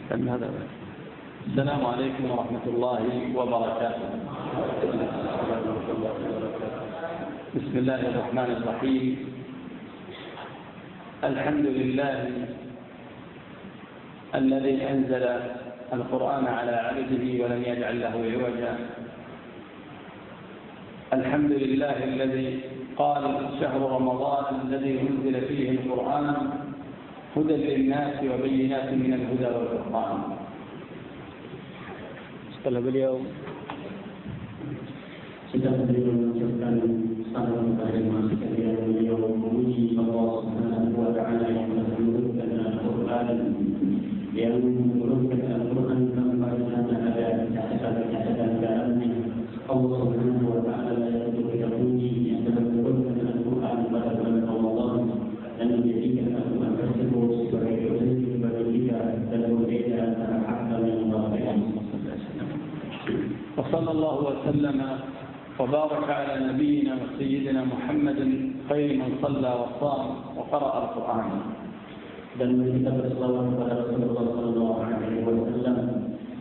السلام عليكم ورحمة الله وبركاته. بسم الله الرحمن الرحيم. الحمد لله الذي أنزل القرآن على عبده ولم يجعل له عوجا. الحمد لله الذي قال شهر رمضان الذي أنزل فيه القرآن هدى للناس وبينات من الهدى والفرقان. Setelah beliau sedang mengucapkan salam kepada masyarakat yang beliau memuji Allah Subhanahu wa taala yang menurunkan Al-Qur'an, yang menurunkan Al-Qur'an tanpa ada catatan dalamnya. Allah Subhanahu wa taala yang kita puji yang telah menurunkan Al-Qur'an pada bulan Ramadan dan menjadikan Al-Qur'an tersebut sebagai petunjuk bagi kita dalam berbeda antara hak dan yang batil. وصلى الله وسلم وبارك على نبينا وسيدنا محمد خير من صلى وصام وقرأ القرآن. Dan kita berselawat kepada Rasulullah sallallahu alaihi wasallam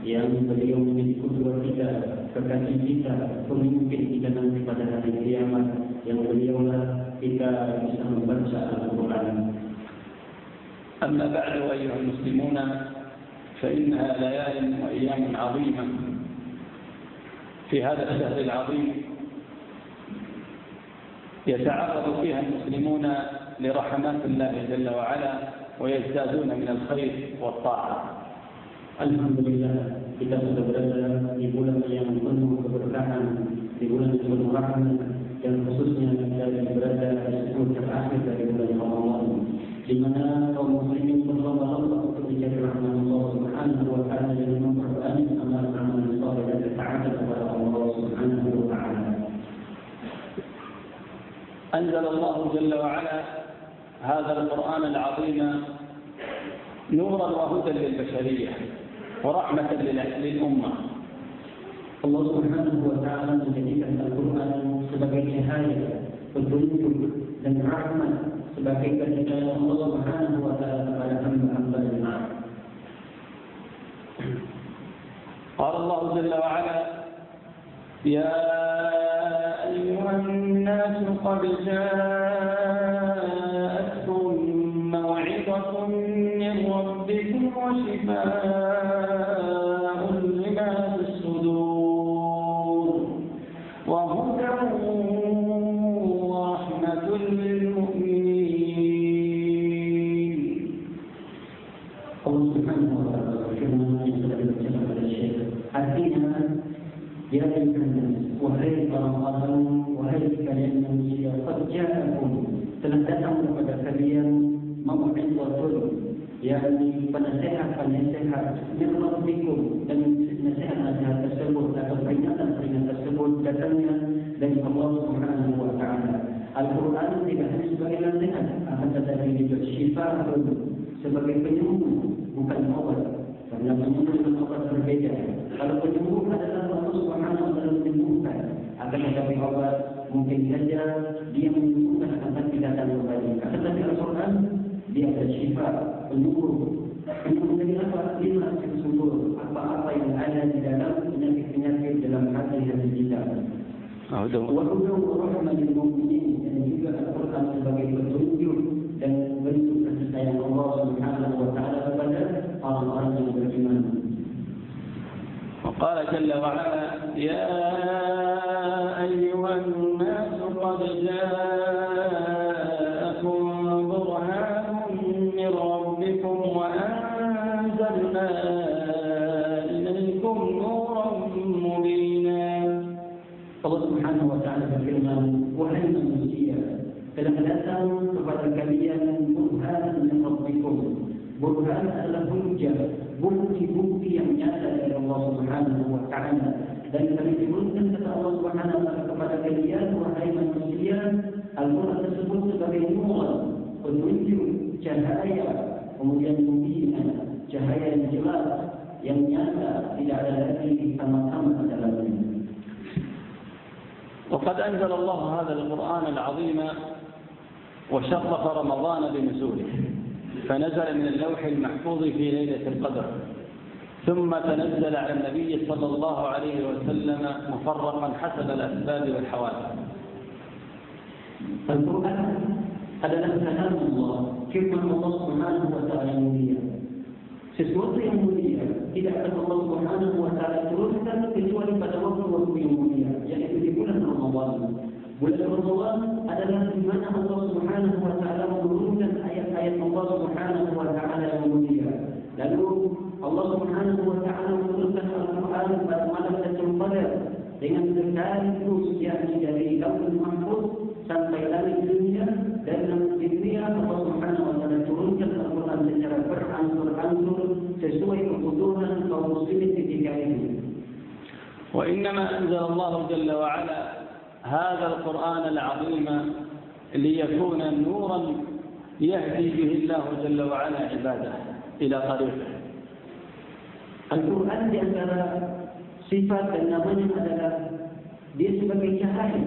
yang beliau menjadi qudwah kita, kekasih kita, pemimpin kita nanti pada hari kiamat, yang beliaulah kita bisa membaca Al-Qur'an. أما بعد أيها المسلمون فإنها ليال وأيام عظيمة في هذا الشهر العظيم يتعرض فيها المسلمون لرحمات الله جل وعلا ويزدادون من الخير والطاعة. Alhamdulillah, kita sudah berada di bulan yang penuh keberkahan, di bulan yang penuh rahmat, dan khususnya kita berada di 10 terakhir dari bulan Ramadan, di mana kaum muslimin berlomba-lomba untuk mencari rahmat Allah Subhanahu wa taala dan memperbanyak amal-amal saleh dan taat kepada Allah Subhanahu wa taala. أنزل الله جل وعلا هذا القرآن العظيم نورا وهدى للبشرية ورحمة للأمة. Allah Subhanahu wa taala menjadikan Al-Qur'an sebagai cahaya, petunjuk dan rahmat sebagai kenikmatan Allah Subhanahu wa taala kepada hamba-hamba-Nya. قال الله جل وعلا: يا أيها الناس قد جاءتكم موعظة من ربكم وشفاء لما في الصدور وهدى ورحمة للمؤمنين. Allah Subhanahu wa taala berfirman yang sudah dibacakan oleh Syekh, artinya, ya ayuhan, wahai orang-orang, wahai kalian manusia, qad ja'akum, telah datang kepada kalian mau'izatun, yakni penasihat-penasihat min rabbikum, dan nasihat-nasihat tersebut atau peringatan-peringatan tersebut datangnya dari Allah Subhanahu wa taala. Al-Qur'an tidak hanya sebagai nasihat, akan tetapi juga syifa, sebagai penyembuh, bukan obat. Karena penyembuh dan obat berbeda. Kalau penyembuh adalah Allah Subhanahu wa taala menyembuhkan, akan tetapi obat mungkin saja dia menyembuhkan akan tetapi datang kembali. Tetapi Al-Qur'an dia ada syifa, penyembuh. Penyembuh dari apa? Lima sumber, apa-apa yang ada di dalam penyakit-penyakit dalam hati-hati kita. Wa hudan wa rahmatan lil mu'minin, dan juga Al-Qur'an sebagai petunjuk dan bentuk kasih sayang Allah Subhanahu wa taala kepada orang-orang yang beriman. وقال جل وعلا: يا أيها الناس قد جاءكم برهان من ربكم وأنزلنا إليكم نورا مبينا. Allah Subhanahu wa taala berfirman, wahai manusia, telah datang kepada kalian burhan min rabbikum. Burhan adalah hujjah, bukti-bukti yang nyata dari Allah Subhanahu wa taala. Dan kami turunkan kata Allah Subhanahu wa taala kepada kalian, wahai manusia, Al-Qur'an tersebut sebagai nur, petunjuk, cahaya, kemudian pembinaan, cahaya yang jelas, yang nyata, tidak ada lagi sama-sama dalamnya. وقد أنزل الله هذا القرآن العظيم وشرف رمضان بنزوله، فنزل من اللوح المحفوظ في ليلة القدر ثم تنزل على النبي صلى الله عليه وسلم مفرقا حسب الأسباب والحوادث. Al-Quran adalah kalam Allah, firman Allah Subhanahu wa taala yang mulia. Sesuatu yang mulia tidak akan Allah Subhanahu wa taala turunkan kecuali pada waktu-waktu yang mulia, yaitu di bulan Ramadan. Bulan Ramadan adalah di mana Allah Subhanahu wa taala menurunkan ayat-ayat Allah Subhanahu wa taala yang mulia. Lalu Allah Subhanahu wa taala menurunkan Al-Quran pada malam Lailatul Qadar dengan sekaligus yakni dari Lauhul Mahfuz sampai langit dunia, dan dalam dunia Allah Subhanahu wa taala turunkan Al-Quran secara berangsur-angsur sesuai kebutuhan kaum muslimin ketika itu. وإنما أنزل الله جل وعلا هذا القرآن العظيم ليكون نورا يهدي به الله جل وعلا عباده إلى طريقه. Al-Quran di antara sifat dan namanya adalah dia sebagai cahaya,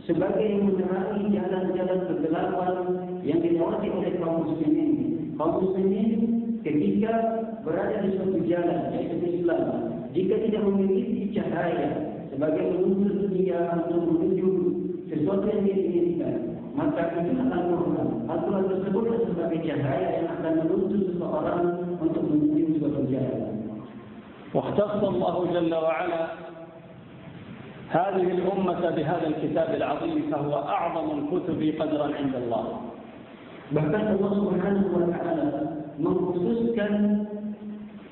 sebagai yang menerangi jalan-jalan kegelapan yang dilewati oleh kaum muslimin. Kaum muslimin ketika berada di suatu jalan, yaitu Islam, jika tidak memiliki cahaya sebagai menuntut dia untuk menuju sesuatu yang diinginkan, maka itulah Al-Quran. Al-Quran tersebut sebagai cahaya yang akan menuntut seseorang untuk menuju suatu jalan. واختص الله جل وعلا هذه الأمة بهذا الكتاب العظيم فهو أعظم الكتب قدرا عند الله. Bahkan Allah Subhanahu wa taala mengkhususkan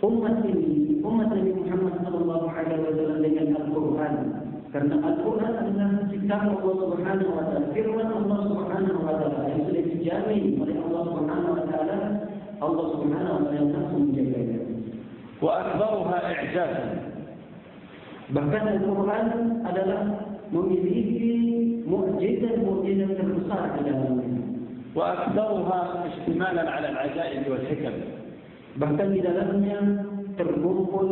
umat ini, umat Nabi Muhammad sallallahu alaihi wasallam dengan Al-Quran, karena Al-Quran adalah kitab Allah Subhanahu wa taala, firman Allah Subhanahu wa taala yang sudah dijamin oleh Allah Subhanahu wa taala. Allah Subhanahu wa taala langsung menjaganya. وأكبرها إعجازا. Bahkan Al-Quran adalah memiliki mukjizat-mukjizat terbesar di dalamnya. وأكثرها اشتمالا على العجائب والحكم. Bahkan di dalamnya terkumpul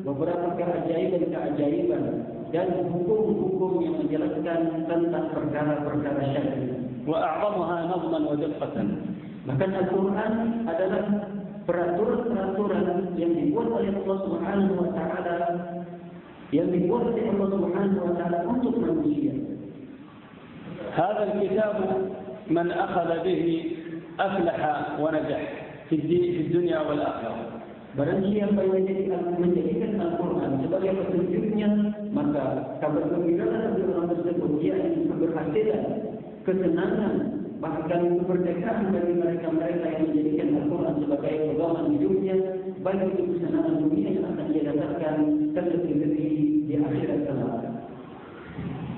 beberapa keajaiban-keajaiban dan hukum-hukum yang menjelaskan tentang perkara-perkara syar'i. وأعظمها نظما ودقة. Bahkan Al-Quran adalah peraturan-peraturan yang dibuat oleh Allah Subhanahu wa taala, yang dibuat oleh Allah Subhanahu wa taala untuk manusia. هذا الكتاب من أخذ به أفلح ونجح في الدنيا والآخرة. Barang siapa yang menjadikan Al-Quran sebagai petunjuknya, maka kabar gembira bagi orang tersebut dia yang keberhasilan, kesenangan, bahkan kemerdekaan bagi mereka-mereka yang menjadikan Al-Quran sebagai pegangan hidupnya, baik itu kesenangan dunia yang akan dia dapatkan terlebih-lebih di akhirat kelak.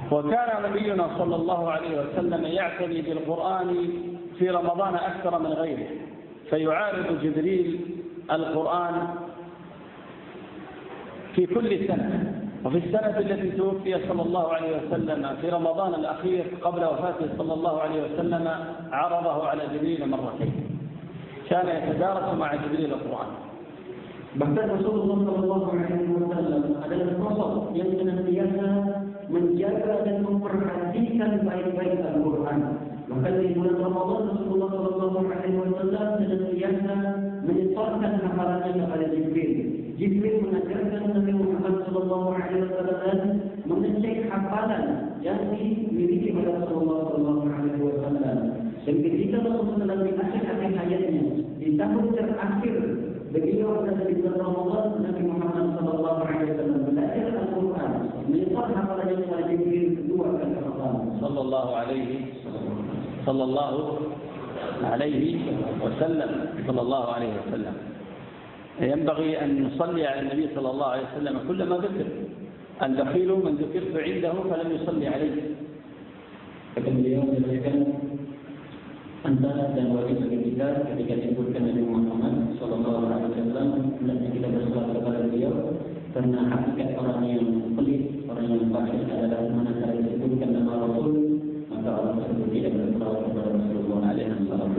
وكان نبينا صلى الله عليه وسلم يعتني بالقرآن في رمضان أكثر من غيره، فيعارض جبريل القرآن في كل سنة، وفي السنة التي توفي صلى الله عليه وسلم في رمضان الأخير قبل وفاته صلى الله عليه وسلم عرضه على جبريل مرتين، كان يتدارس مع جبريل القرآن. Bahkan Rasulullah SAW adalah sosok yang senantiasa menjaga dan memperhatikan baik-baik Al-Quran. Bahkan di bulan Ramadan Rasulullah SAW senantiasa menyetorkan hafalannya kepada Jibril. Jibril mengajarkan Nabi Muhammad SAW mengecek hafalan yang dimiliki oleh Rasulullah SAW. Dan ketika Rasulullah SAW di akhir-akhir hayatnya, di tahun terakhir beliau berada di bulan Ramadan, Nabi Muhammad SAW belajar Al-Quran, menyetor hafalannya kepada Jibril kedua kali Ramadan. Sallallahu alaihi wasallam. ينبغي أن نصلي على النبي صلى الله عليه وسلم كلما ذكر. البخيل من ذكرت عنده فلم يصلي عليه. Kata beliau menjelaskan antara dan wajib bagi kita ketika disebutkan Nabi Muhammad SAW, hendaknya kita bersolat kepada beliau, karena hakikat orang yang pelit, orang yang fasik adalah manakala disebutkan nama Rasul, maka orang tersebut tidak bersolat kepada Rasulullah SAW.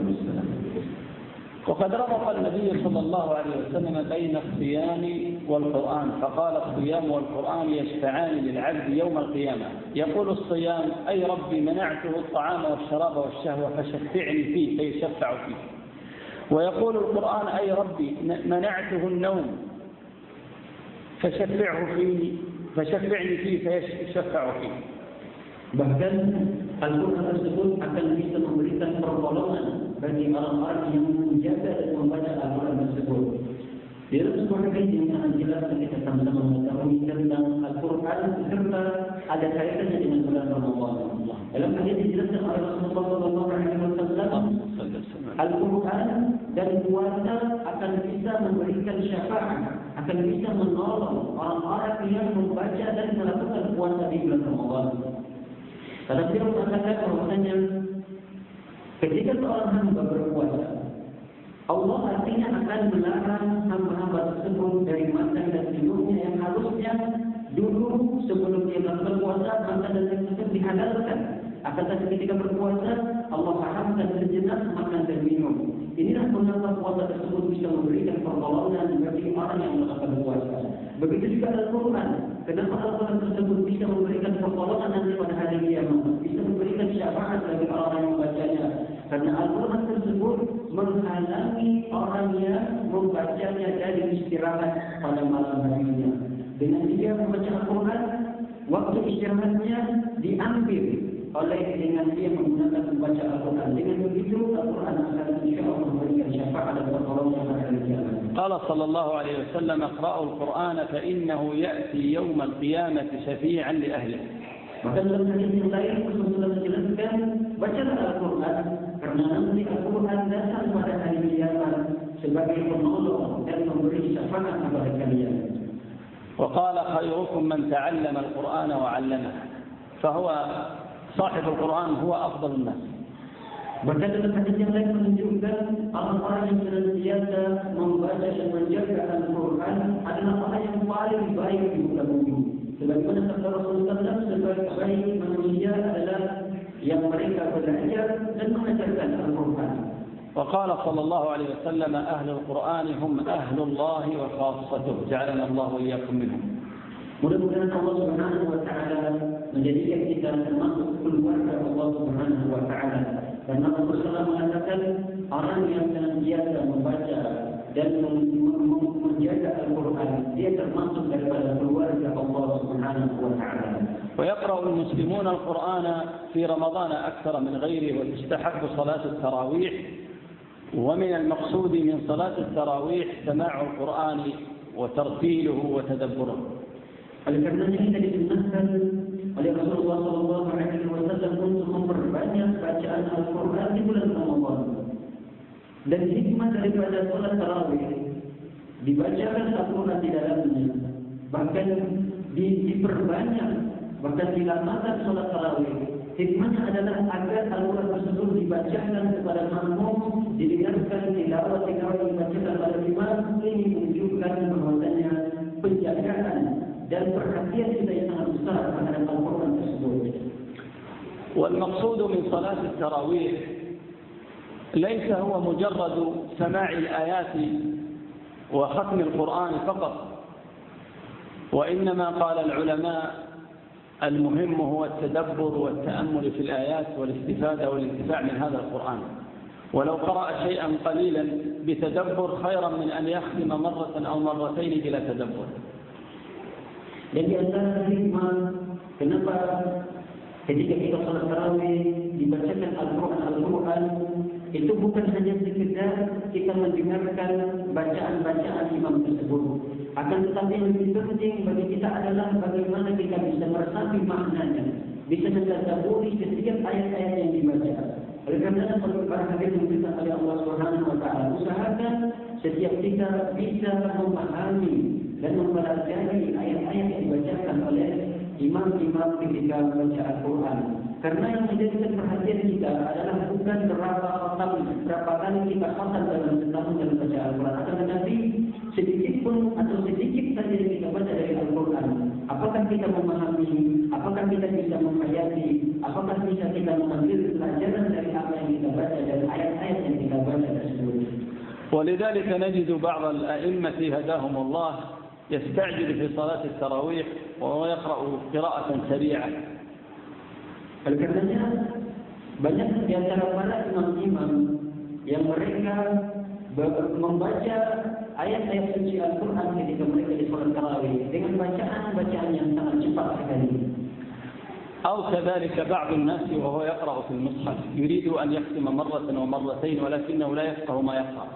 وقد ربط النبي صلى الله عليه وسلم بين الصيام والقرآن، فقال الصيام والقرآن يشفعان للعبد يوم القيامة. يقول الصيام: أي ربي منعته الطعام والشراب والشهوة فشفعني فيه، فيشفع فيه. ويقول القرآن: أي ربي منعته النوم فشفعني فيه فيشفع فيه. Bahkan Al-Quran tersebut akan bisa memberikan pertolongan bagi orang-orang yang menjaga dan membaca Al-Quran tersebut. Di dalam sebuah hadis yang sangat jelas kita sama-sama mengetahui tentang Al-Quran serta ada kaitannya dengan bulan Ramadan. Dalam hadis dijelaskan oleh Rasulullah SAW, Al-Quran dan puasa akan bisa memberikan syafaat, akan bisa menolong orang-orang yang membaca dan melakukan puasa di bulan Ramadan. Karena dia mengatakan bahwasanya ketika seorang hamba berpuasa, Allah artinya akan melarang hamba-hamba tersebut dari makan dan minumnya yang harusnya dulu sebelum dia berpuasa makan dan tersebut dihalalkan. Akan tetapi ketika berpuasa Allah haramkan sejenak makan dan minum. Inilah mengapa puasa tersebut bisa memberikan pertolongan bagi orang yang melakukan puasa. Begitu juga Al-Quran. Kenapa Al-Quran tersebut bisa memberikan pertolongan nanti pada hari kiamat, bisa memberikan syafaat bagi orang yang membacanya. Karena Al-Quran tersebut menghalangi orang yang membacanya dari istirahat pada malam harinya. Dengan dia membaca Al-Quran, waktu istirahatnya diambil oleh dengan dia menggunakan membaca Al-Quran. Dengan begitu Al-Quran akan insyaAllah memberikan syafaat dan pertolongan pada hari kiamat. قال صلى الله عليه وسلم اقرأوا القرآن فإنه يأتي يوم القيامة شفيعا لأهله. Maka dalam hadis yang lain Rasulullah menjelaskan bacalah Al-Quran karena nanti Al-Quran datang pada hari kiamat sebagai penolong dan memberi syafaat kepada kalian. وقال خيركم من تعلم القرآن وعلمه فهو صاحب القرآن هو أفضل الناس. Bahkan dalam hadis yang lain menunjukkan orang-orang yang senantiasa membaca dan menjaga Al-Quran adalah orang yang paling baik di muka bumi. Sebagaimana sabda Rasulullah SAW, sebaik-baik manusia adalah yang mereka belajar dan mengajarkan Al-Quran. وقال صلى الله عليه وسلم أهل القرآن هم أهل الله وخاصته جعلنا الله وإياكم منهم. Mudah-mudahan Allah Subhanahu wa Ta'ala menjadikan kita termasuk keluarga Allah Subhanahu wa Ta'ala. Karena Rasulullah mengatakan orang yang senantiasa membaca dan menjaga Al-Quran, dia termasuk daripada keluarga Allah Subhanahu wa Ta'ala. ويقرأ المسلمون القرآن في رمضان أكثر من غيره وتستحب صلاة التراويح ومن المقصود من صلاة التراويح سماع القرآن وترتيله وتدبره. Oleh karenanya kita disunnahkan oleh Rasulullah SAW untuk memperbanyak bacaan Al-Quran di bulan Ramadan. Dan hikmah daripada salat tarawih dibacakan Al-Quran di dalamnya, bahkan diperbanyak, bahkan dilamakan salat tarawih. Hikmahnya adalah agar Al-Quran tersebut dibacakan kepada makmum, didengarkan tilawah yang dibacakan oleh imam. Ini menunjukkan bahwasanya penjagaan dan perhatian kita yang sangat besar terhadap Al-Quran tersebut. والمقصود من صلاة التراويح ليس هو مجرد سماع الآيات وختم القرآن فقط، وإنما قال العلماء المهم هو التدبر والتأمل في الآيات والاستفادة والانتفاع من هذا القرآن. ولو قرأ شيئا قليلا بتدبر خيرا من أن يختم مرة أو مرتين بلا تدبر. Jadi antara hikmah kenapa ketika kita salat tarawih dibacakan Al-Quran itu bukan hanya sekedar kita mendengarkan bacaan-bacaan imam tersebut, akan tetapi yang lebih penting bagi kita adalah bagaimana kita bisa meresapi maknanya, bisa mentadabburi setiap ayat-ayat yang dibaca. Oleh karena para hadis yang diberikan oleh Allah Subhanahu wa Ta'ala, usahakan setiap kita bisa memahami dan mempelajari ayat-ayat yang dibacakan oleh imam-imam ketika membaca Al-Quran. Karena yang menjadikan perhatian kita adalah bukan berapa kali kita hafal dalam setahun dalam baca Al-Quran, akan tetapi sedikit pun atau sedikit saja yang kita baca dari Al-Quran. Apakah kita memahami? Apakah kita bisa menghayati? Apakah bisa kita mengambil pelajaran dari apa yang kita baca dan ayat-ayat yang kita baca tersebut? ولذلك نجد بعض الأئمة هداهم الله يستعجل في صلاة التراويح وهو يقرأ قراءة سريعة. Oleh karenanya banyak di antara para imam-imam yang mereka membaca ayat-ayat suci Al-Quran ketika mereka di salat tarawih bacaan-bacaan yang sangat cepat sekali. أو كذلك بعض الناس وهو يقرأ في المصحف يريد أن يختم مرة أو مرتين ولكنه لا يفقه ما يقرأ.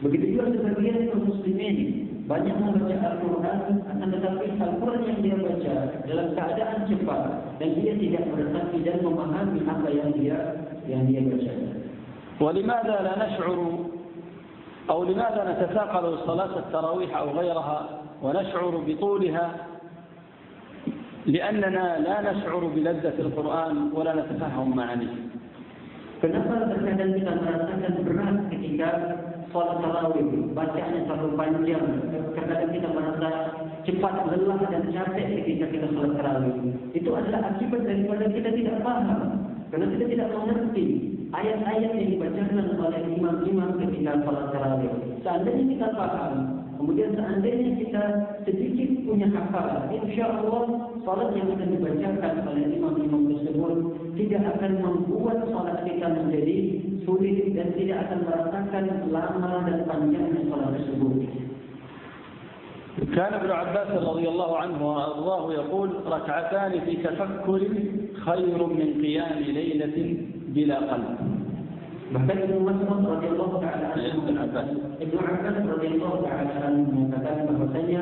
Begitu juga sebagian kaum muslimin banyak membaca Al-Quran, akan tetapi Al-Quran yang dia baca dalam keadaan cepat dan dia tidak meresapi dan memahami apa yang dia baca. ولماذا لا نشعر أو لماذا نتثاقل صلاة التراويح أو غيرها ونشعر بطولها؟ لأننا لا نشعر بلذة القرآن ولا نتفهم معانيه. Kenapa terkadang kita merasakan berat ketika salat tarawih, bacaannya terlalu panjang? Terkadang kita merasa cepat lelah dan capek ketika kita salat tarawih. Itu adalah akibat daripada kita tidak paham, karena kita tidak mengerti ayat-ayat yang dibacakan oleh imam-imam ketika salat tarawih. Seandainya kita paham, kemudian seandainya kita sedikit punya hafalan, insya-Allah salat yang akan dibacakan oleh imam-imam tersebut tidak akan membuat salat kita menjadi sulit dan tidak akan merasakan lama dan panjangnya salat tersebut. كان ابن عباس رضي الله عنه وأرضاه يقول ركعتان في تفكر خير من قيام ليلة بلا قلب. Bahkan Ibnu Mas'ud radhiyallahu taala anhu, Ibnu Abbas radhiyallahu taala anhu mengatakan bahwasanya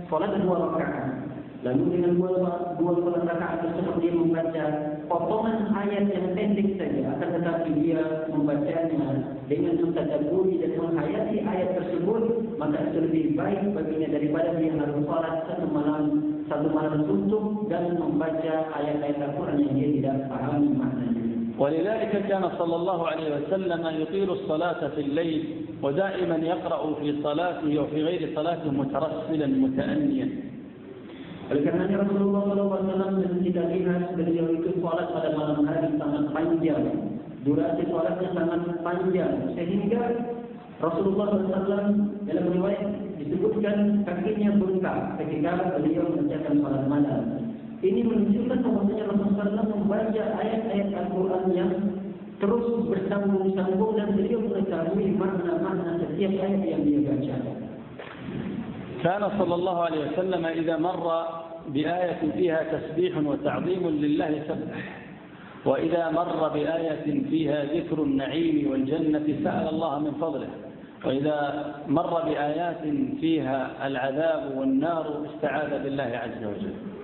salat 2 rakaat, lalu dengan dua rakaat tersebut dia membaca potongan ayat yang pendek saja, akan tetapi dia membacanya dengan mentadabburi dan menghayati ayat tersebut, maka itu lebih baik baginya daripada dia harus salat satu malam suntuk dan membaca ayat-ayat Al-Quran yang dia tidak pahami maknanya. ولذلك كان صلى الله عليه وسلم يطيل الصلاة في الليل ودائما يقرأ في صلاته وفي غير صلاته مترسلا متأنيا. Oleh karenanya Rasulullah SAW dan kita lihat beliau itu salat pada malam hari sangat panjang, durasi salatnya sangat panjang, sehingga Rasulullah SAW dalam riwayat disebutkan kakinya bengkak ketika beliau mengerjakan salat malam. Ini menunjukkan bahwasanya Rasulullah SAW membaca ayat-ayat Al-Quran yang terus bersambung-sambung dan beliau mengetahui makna-makna setiap ayat yang dia baca. كان صلى الله عليه وسلم إذا مر بآية فيها تسبيح وتعظيم لله سبح، وإذا مر بآية فيها ذكر النعيم والجنة سأل الله من فضله، وإذا مر بآيات فيها العذاب والنار استعاذ بالله عز وجل.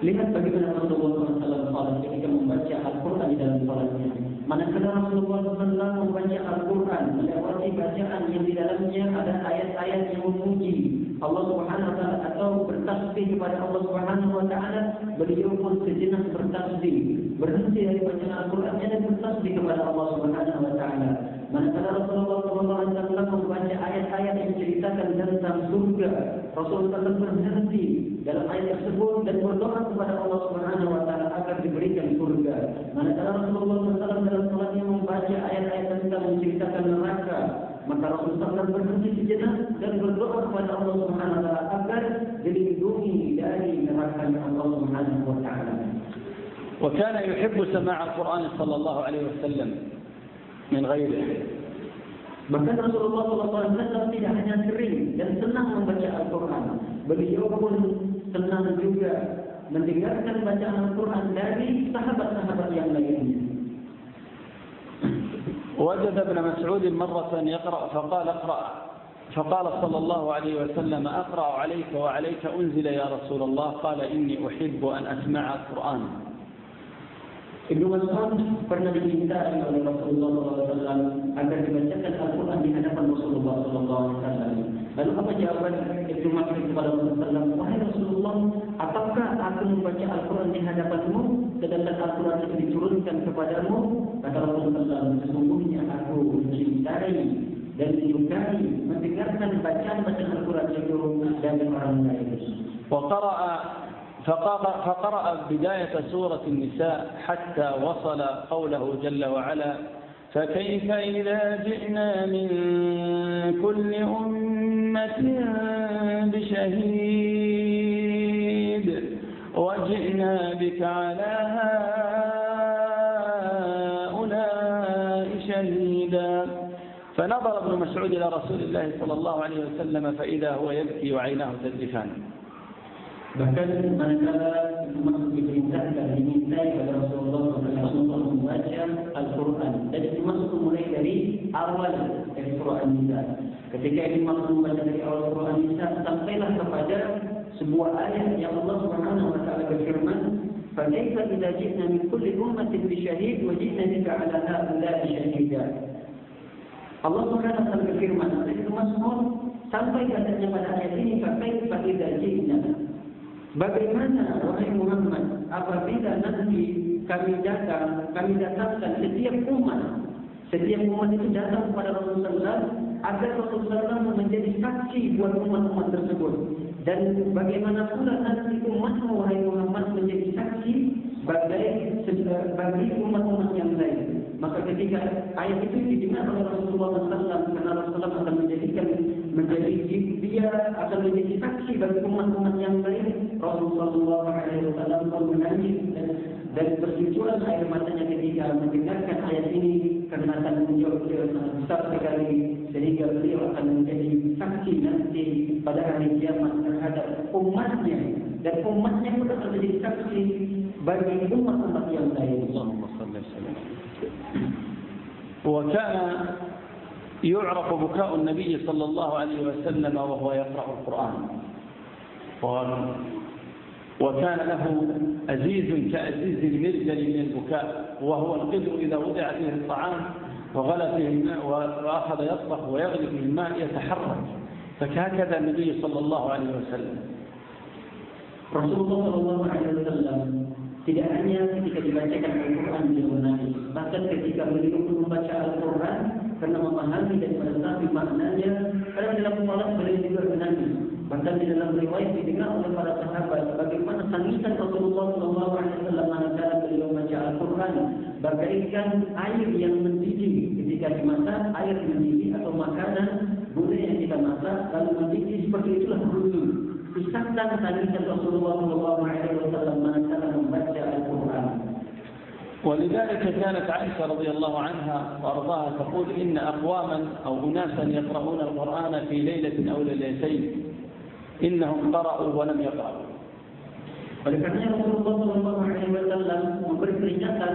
Lihat bagaimana Rasulullah SAW ketika membaca Al-Quran di dalam salatnya. Manakala Rasulullah SAW membaca Al-Quran, melewati bacaan yang di dalamnya ada ayat-ayat yang memuji Allah Subhanahu Wa Taala atau bertasbih kepada Allah Subhanahu Wa Taala, beliau pun sejenak bertasbih, berhenti dari bacaan Al-Qurannya dan bertasbih kepada Allah Subhanahu Wa Taala. Manakala Rasulullah SAW membaca ayat-ayat yang menceritakan tentang surga, Rasulullah SAW berhenti dalam ayat tersebut dan berdoa kepada Allah Subhanahu Wa Taala agar diberikan surga. Manakala Rasulullah SAW dalam salatnya membaca ayat-ayat tentang menceritakan neraka, maka Rasulullah SAW berhenti sejenak dan berdoa kepada Allah Subhanahu Wa Taala agar dilindungi dari neraka Allah Subhanahu Wa Taala. وكان يحب سماع القرآن صلى الله عليه وسلم من غيره. Bahkan Rasulullah SAW tidak hanya sering dan senang membaca Al-Quran, beliau pun senang juga mendengarkan bacaan Al-Quran dari sahabat-sahabat yang lainnya. وجد ابن مسعود مرة يقرأ فقال اقرأ، فقال صلى الله عليه وسلم أقرأ عليك وعليك أنزل يا رسول الله، قال إني أحب أن أسمع القرآن. Ibnu Mas'ud pernah diminta oleh Rasulullah SAW agar dibacakan Al-Quran di hadapan Rasulullah SAW. Lalu apa jawaban Ibnu Mas'ud kepada Rasulullah SAW? Wahai Rasulullah, apakah aku membaca Al-Quran di hadapanmu sedangkan Al-Quran itu diturunkan kepadamu? Kata Rasulullah SAW, sesungguhnya aku mencintai dan menyukai mendengarkan bacaan-bacaan Al-Quran itu dari orang lain. فقرأ بداية سورة النساء حتى وصل قوله جل وعلا فكيف إذا جئنا من كل أمة بشهيد وجئنا بك على هؤلاء شهيدا فنظر ابن مسعود إلى رسول الله صلى الله عليه وسلم فإذا هو يبكي وعيناه تذرفان. Bahkan manakala Mas'ud diperintahkan diminta kepada Rasulullah SAW membaca Al-Quran, dan itu Mas'ud mulai dari awal dari surah An-Nisa. Ketika ini Mas'ud membaca dari awal surah An-Nisa sampailah kepada sebuah ayat yang Allah Subhanahu wa taala berfirman, "Fakaifa idza ji'na min kulli ummatin bi syahid wa ji'na bika 'ala ha'ula'i syahida." Allah Subhanahu wa taala berfirman, itu Mas'ud sampai katanya pada ayat ini, "Fakaifa idza ji'na." Bagaimana wahai Muhammad apabila nanti kami datangkan setiap umat itu datang kepada Rasulullah agar Rasulullah menjadi saksi buat umat-umat tersebut, dan bagaimana pula nanti umatmu wahai Muhammad menjadi saksi bagi umat-umat yang lain. Maka ketika ayat itu didengar oleh Rasulullah SAW, karena Rasulullah akan dia akan menjadi saksi bagi umat-umat yang lain, Rasulullah SAW pun menangis dan bercucuran air matanya ketika mendengarkan ayat ini, karena tanggung jawab beliau sangat besar sekali, sehingga beliau akan menjadi saksi nanti pada hari kiamat terhadap umatnya, dan umatnya pun akan menjadi saksi bagi umat-umat yang lain. وكان يعرف بكاء النبي صلى الله عليه وسلم وهو يقرأ القرآن، وكان له أزيز كأزيز المرجل من البكاء، وهو القدر إذا وضع فيه الطعام وغلى فيه الماء وأخذ يطبخ ويغلي فيه الماء يتحرك، فهكذا النبي صلى الله عليه وسلم. Rasulullah SAW tidak hanya ketika dibacakan Al-Quran beliau menangis, bahkan ketika beliau membaca Al-Quran karena memahami dan mengetahui maknanya, karena dalam salat beliau juga menangis. Bahkan di dalam riwayat didengar oleh para sahabat bagaimana tangisan Rasulullah SAW manakala beliau membaca Al-Quran, bagaikan air yang mendidih ketika dimasak, air mendidih atau makanan gulai yang kita masak lalu mendidih, seperti itulah bunyi isahkan tangisan Rasulullah SAW manakala membaca Al-Quran. ولذلك كانت عائشة رضي الله عنها وأرضاها تقول إن أقواما أو أناسا يقرؤون القرآن في ليلة أو ليلتين إنهم قرأوا ولم يقرأوا. Oleh karena Rasulullah SAW memberi peringatan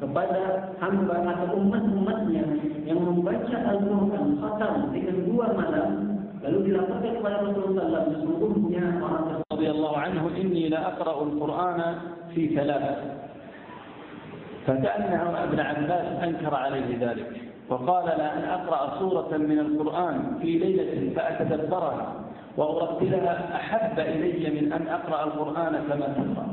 kepada hamba atau umat-umatnya yang membaca Al-Quran khatam dengan 2 malam, lalu dilaporkan kepada Rasulullah SAW, sesungguhnya orang radhiyallahu anhu inni la aqra'u al-Qur'an fi 3. فكأن ابن عباس أنكر عليه ذلك وقال لا أن أقرأ سورة من القرآن في ليلة فأتدبرها وأرتلها أحب إلي من أن أقرأ القرآن كما تقرأ.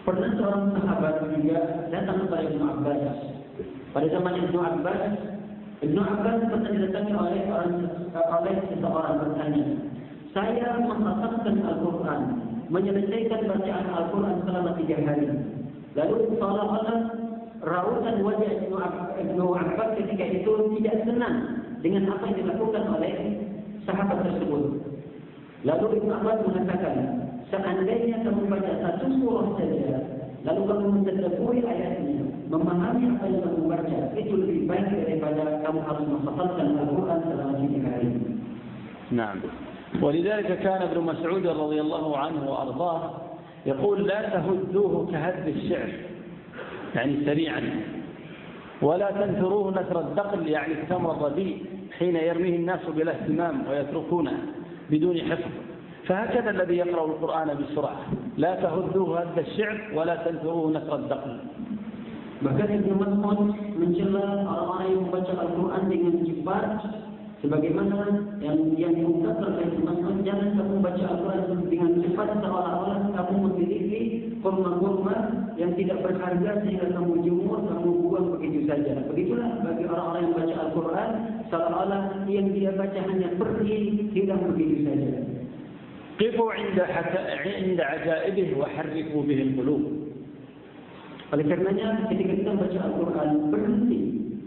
Pernah seorang sahabat juga datang kepada Ibnu Abbas. Pada zaman Ibnu Abbas pernah didatangi oleh seseorang bertanya, saya menghafalkan Al-Quran, menyelesaikan bacaan Al-Quran selama 3 hari. Lalu seolah-olah rautan wajah Ibnu Abbas ketika itu tidak senang dengan apa yang dilakukan oleh sahabat tersebut. Lalu Ibnu Abbas mengatakan, seandainya kamu baca 1 surah saja, lalu kamu mentadabburi ayatnya, memahami apa yang kamu baca, itu lebih baik daripada kamu harus menghafalkan Al-Quran selama 3 hari. نعم. ولذلك كان ابن مسعود رضي الله عنه وأرضاه يقول لا تهدوه كهد الشعر، يعني سريعا، ولا تنثروه نثر الدقل، يعني التمر الرديء حين يرميه الناس بلا اهتمام ويتركونه بدون حفظ. فهكذا الذي يقرأ القرآن بسرعة، لا تهدوه هد الشعر ولا تنثروه نثر الدقل. Bahkan Ibnu Mas'ud mencela orang-orang yang membaca Al-Quran dengan cepat, sebagaimana yang diungkapkan oleh Ibnu Mas'ud, jangan kamu baca Al-Quran dengan cepat seolah-olah kamu memiliki kurma-kurma yang tidak berharga sehingga kamu jemur, kamu buang begitu saja. Begitulah bagi orang-orang yang baca Al-Quran, seolah-olah yang dia baca hanya pergi, hilang begitu saja. قفوا عند عجائبه وحركوا به القلوب. Oleh karenanya ketika kita baca Al-Quran, berhenti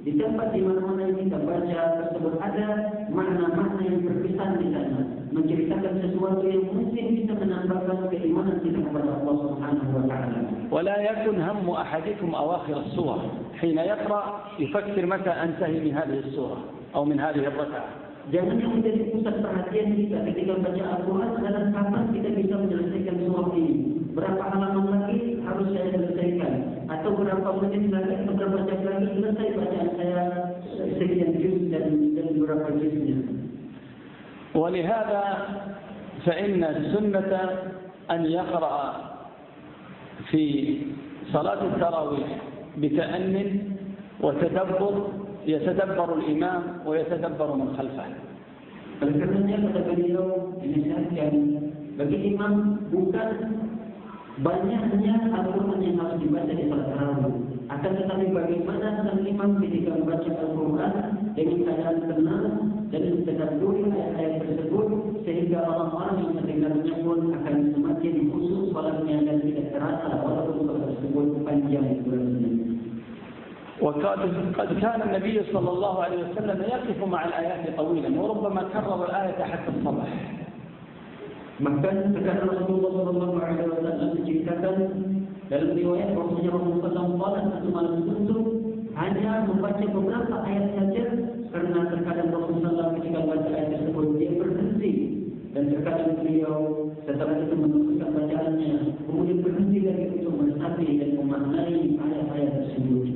di tempat di mana-mana yang kita baca tersebut ada makna-makna yang berkesan di sana, menceritakan sesuatu yang mungkin bisa menambahkan keimanan kita kepada Allah Subhanahu wa taala. ولا يكن هم أحدكم أواخر السورة حين يقرأ يفكر متى أنتهي من هذه السورة أو من هذه الركعة. Jangan yang menjadi pusat perhatian kita ketika baca Al-Quran adalah kapan kita bisa menyelesaikan surah ini. Berapa halaman lagi harus saya selesaikan, atau berapa menit lagi atau berapa jam lagi selesai bacaan saya sekian juz dan berapa juznya. ولهذا فإن السنة أن يقرأ في صلاة التراويح بتأن وتدبر يتدبر الإمام ويتدبر من خلفه. Oleh karenanya kata beliau dinasihatkan bagi imam bukan banyaknya Al-Quran yang harus dibaca di salat tarawih, akan tetapi bagaimana sang imam ketika membaca Al-Quran dengan keadaan tenang dan mentadabburi ayat-ayat tersebut sehingga orang-orang yang mendengarnya pun akan semakin khusyuk salatnya dan tidak terasa walaupun salat tersebut panjang durasinya. وقد كان النبي صلى الله عليه وسلم يقف مع الآيات طويلا وربما كرر الآية حتى الصباح. Bahkan sekarang Rasulullah sallallahu alaihi wasallam menceritakan dalam riwayat bahwasanya Rasulullah SAW satu malam suntuk hanya membaca beberapa ayat saja, karena terkadang Rasulullah ketika membaca ayat tersebut dia berhenti dan terkadang beliau setelah itu meneruskan bacaannya kemudian berhenti lagi untuk meresapi dan memaknai ayat-ayat tersebut.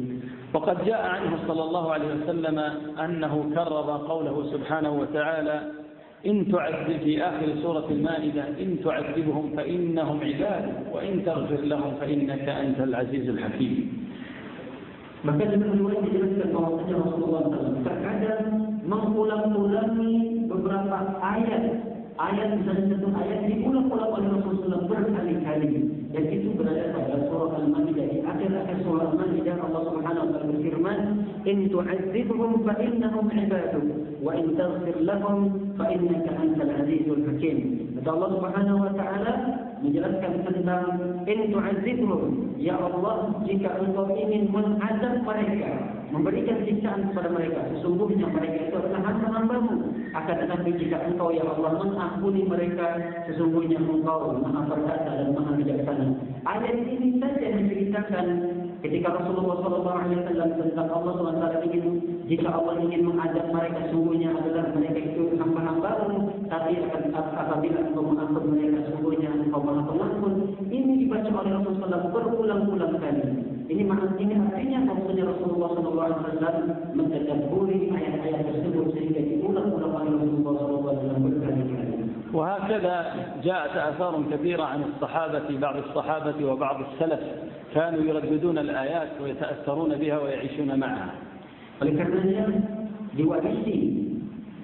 وقد جاء عنه صلى الله عليه وسلم أنه كرر قوله سبحانه وتعالى إن تعذب في آخر سورة المائدة إن تعذبهم فإنهم عباد وإن تغفر لهم فإنك أنت العزيز الحكيم. Maka dalam riwayat dijelaskan bahwasanya Rasulullah SAW terkadang mengulang-ulangi beberapa ayat misalnya satu ayat diulang-ulang oleh Rasulullah berkali-kali, dan itu berada pada surah Al-Maidah. Di akhir surah Al-Maidah Allah Subhanahu wa taala berfirman, "In tu'adzibhum fa innahum 'ibaduk wa in taghfir lahum fa innaka antal 'azizul hakim." Allah Subhanahu wa taala menjelaskan tentang in tu'adzibhum, ya Allah, jika engkau ingin mengazab mereka, memberikan siksaan kepada mereka, sesungguhnya mereka itu adalah hamba-hambamu. Akan tetapi jika engkau, ya Allah, mengampuni mereka, sesungguhnya engkau maha perkasa dan maha bijaksana. Ayat ini saja menceritakan ketika Rasulullah SAW tentang Allah SWT ingin, jika Allah ingin mengazab mereka, sesungguhnya adalah mereka itu hamba-hambamu, tapi apabila engkau mengampuni mereka, sesungguhnya engkau maha pengampun. Ini dibaca oleh Rasulullah berulang-ulang kali. Ini artinya bahwasanya Rasulullah SAW mentadabburi ayat-ayat tersebut sehingga diulang-ulang oleh Rasulullah SAW berkali-kali. وهكذا جاءت آثار كثيرة عن الصحابة، بعض الصحابة وبعض السلف كانوا يرددون الآيات ويتأثرون بها ويعيشون معها. Oleh karenanya diwarisi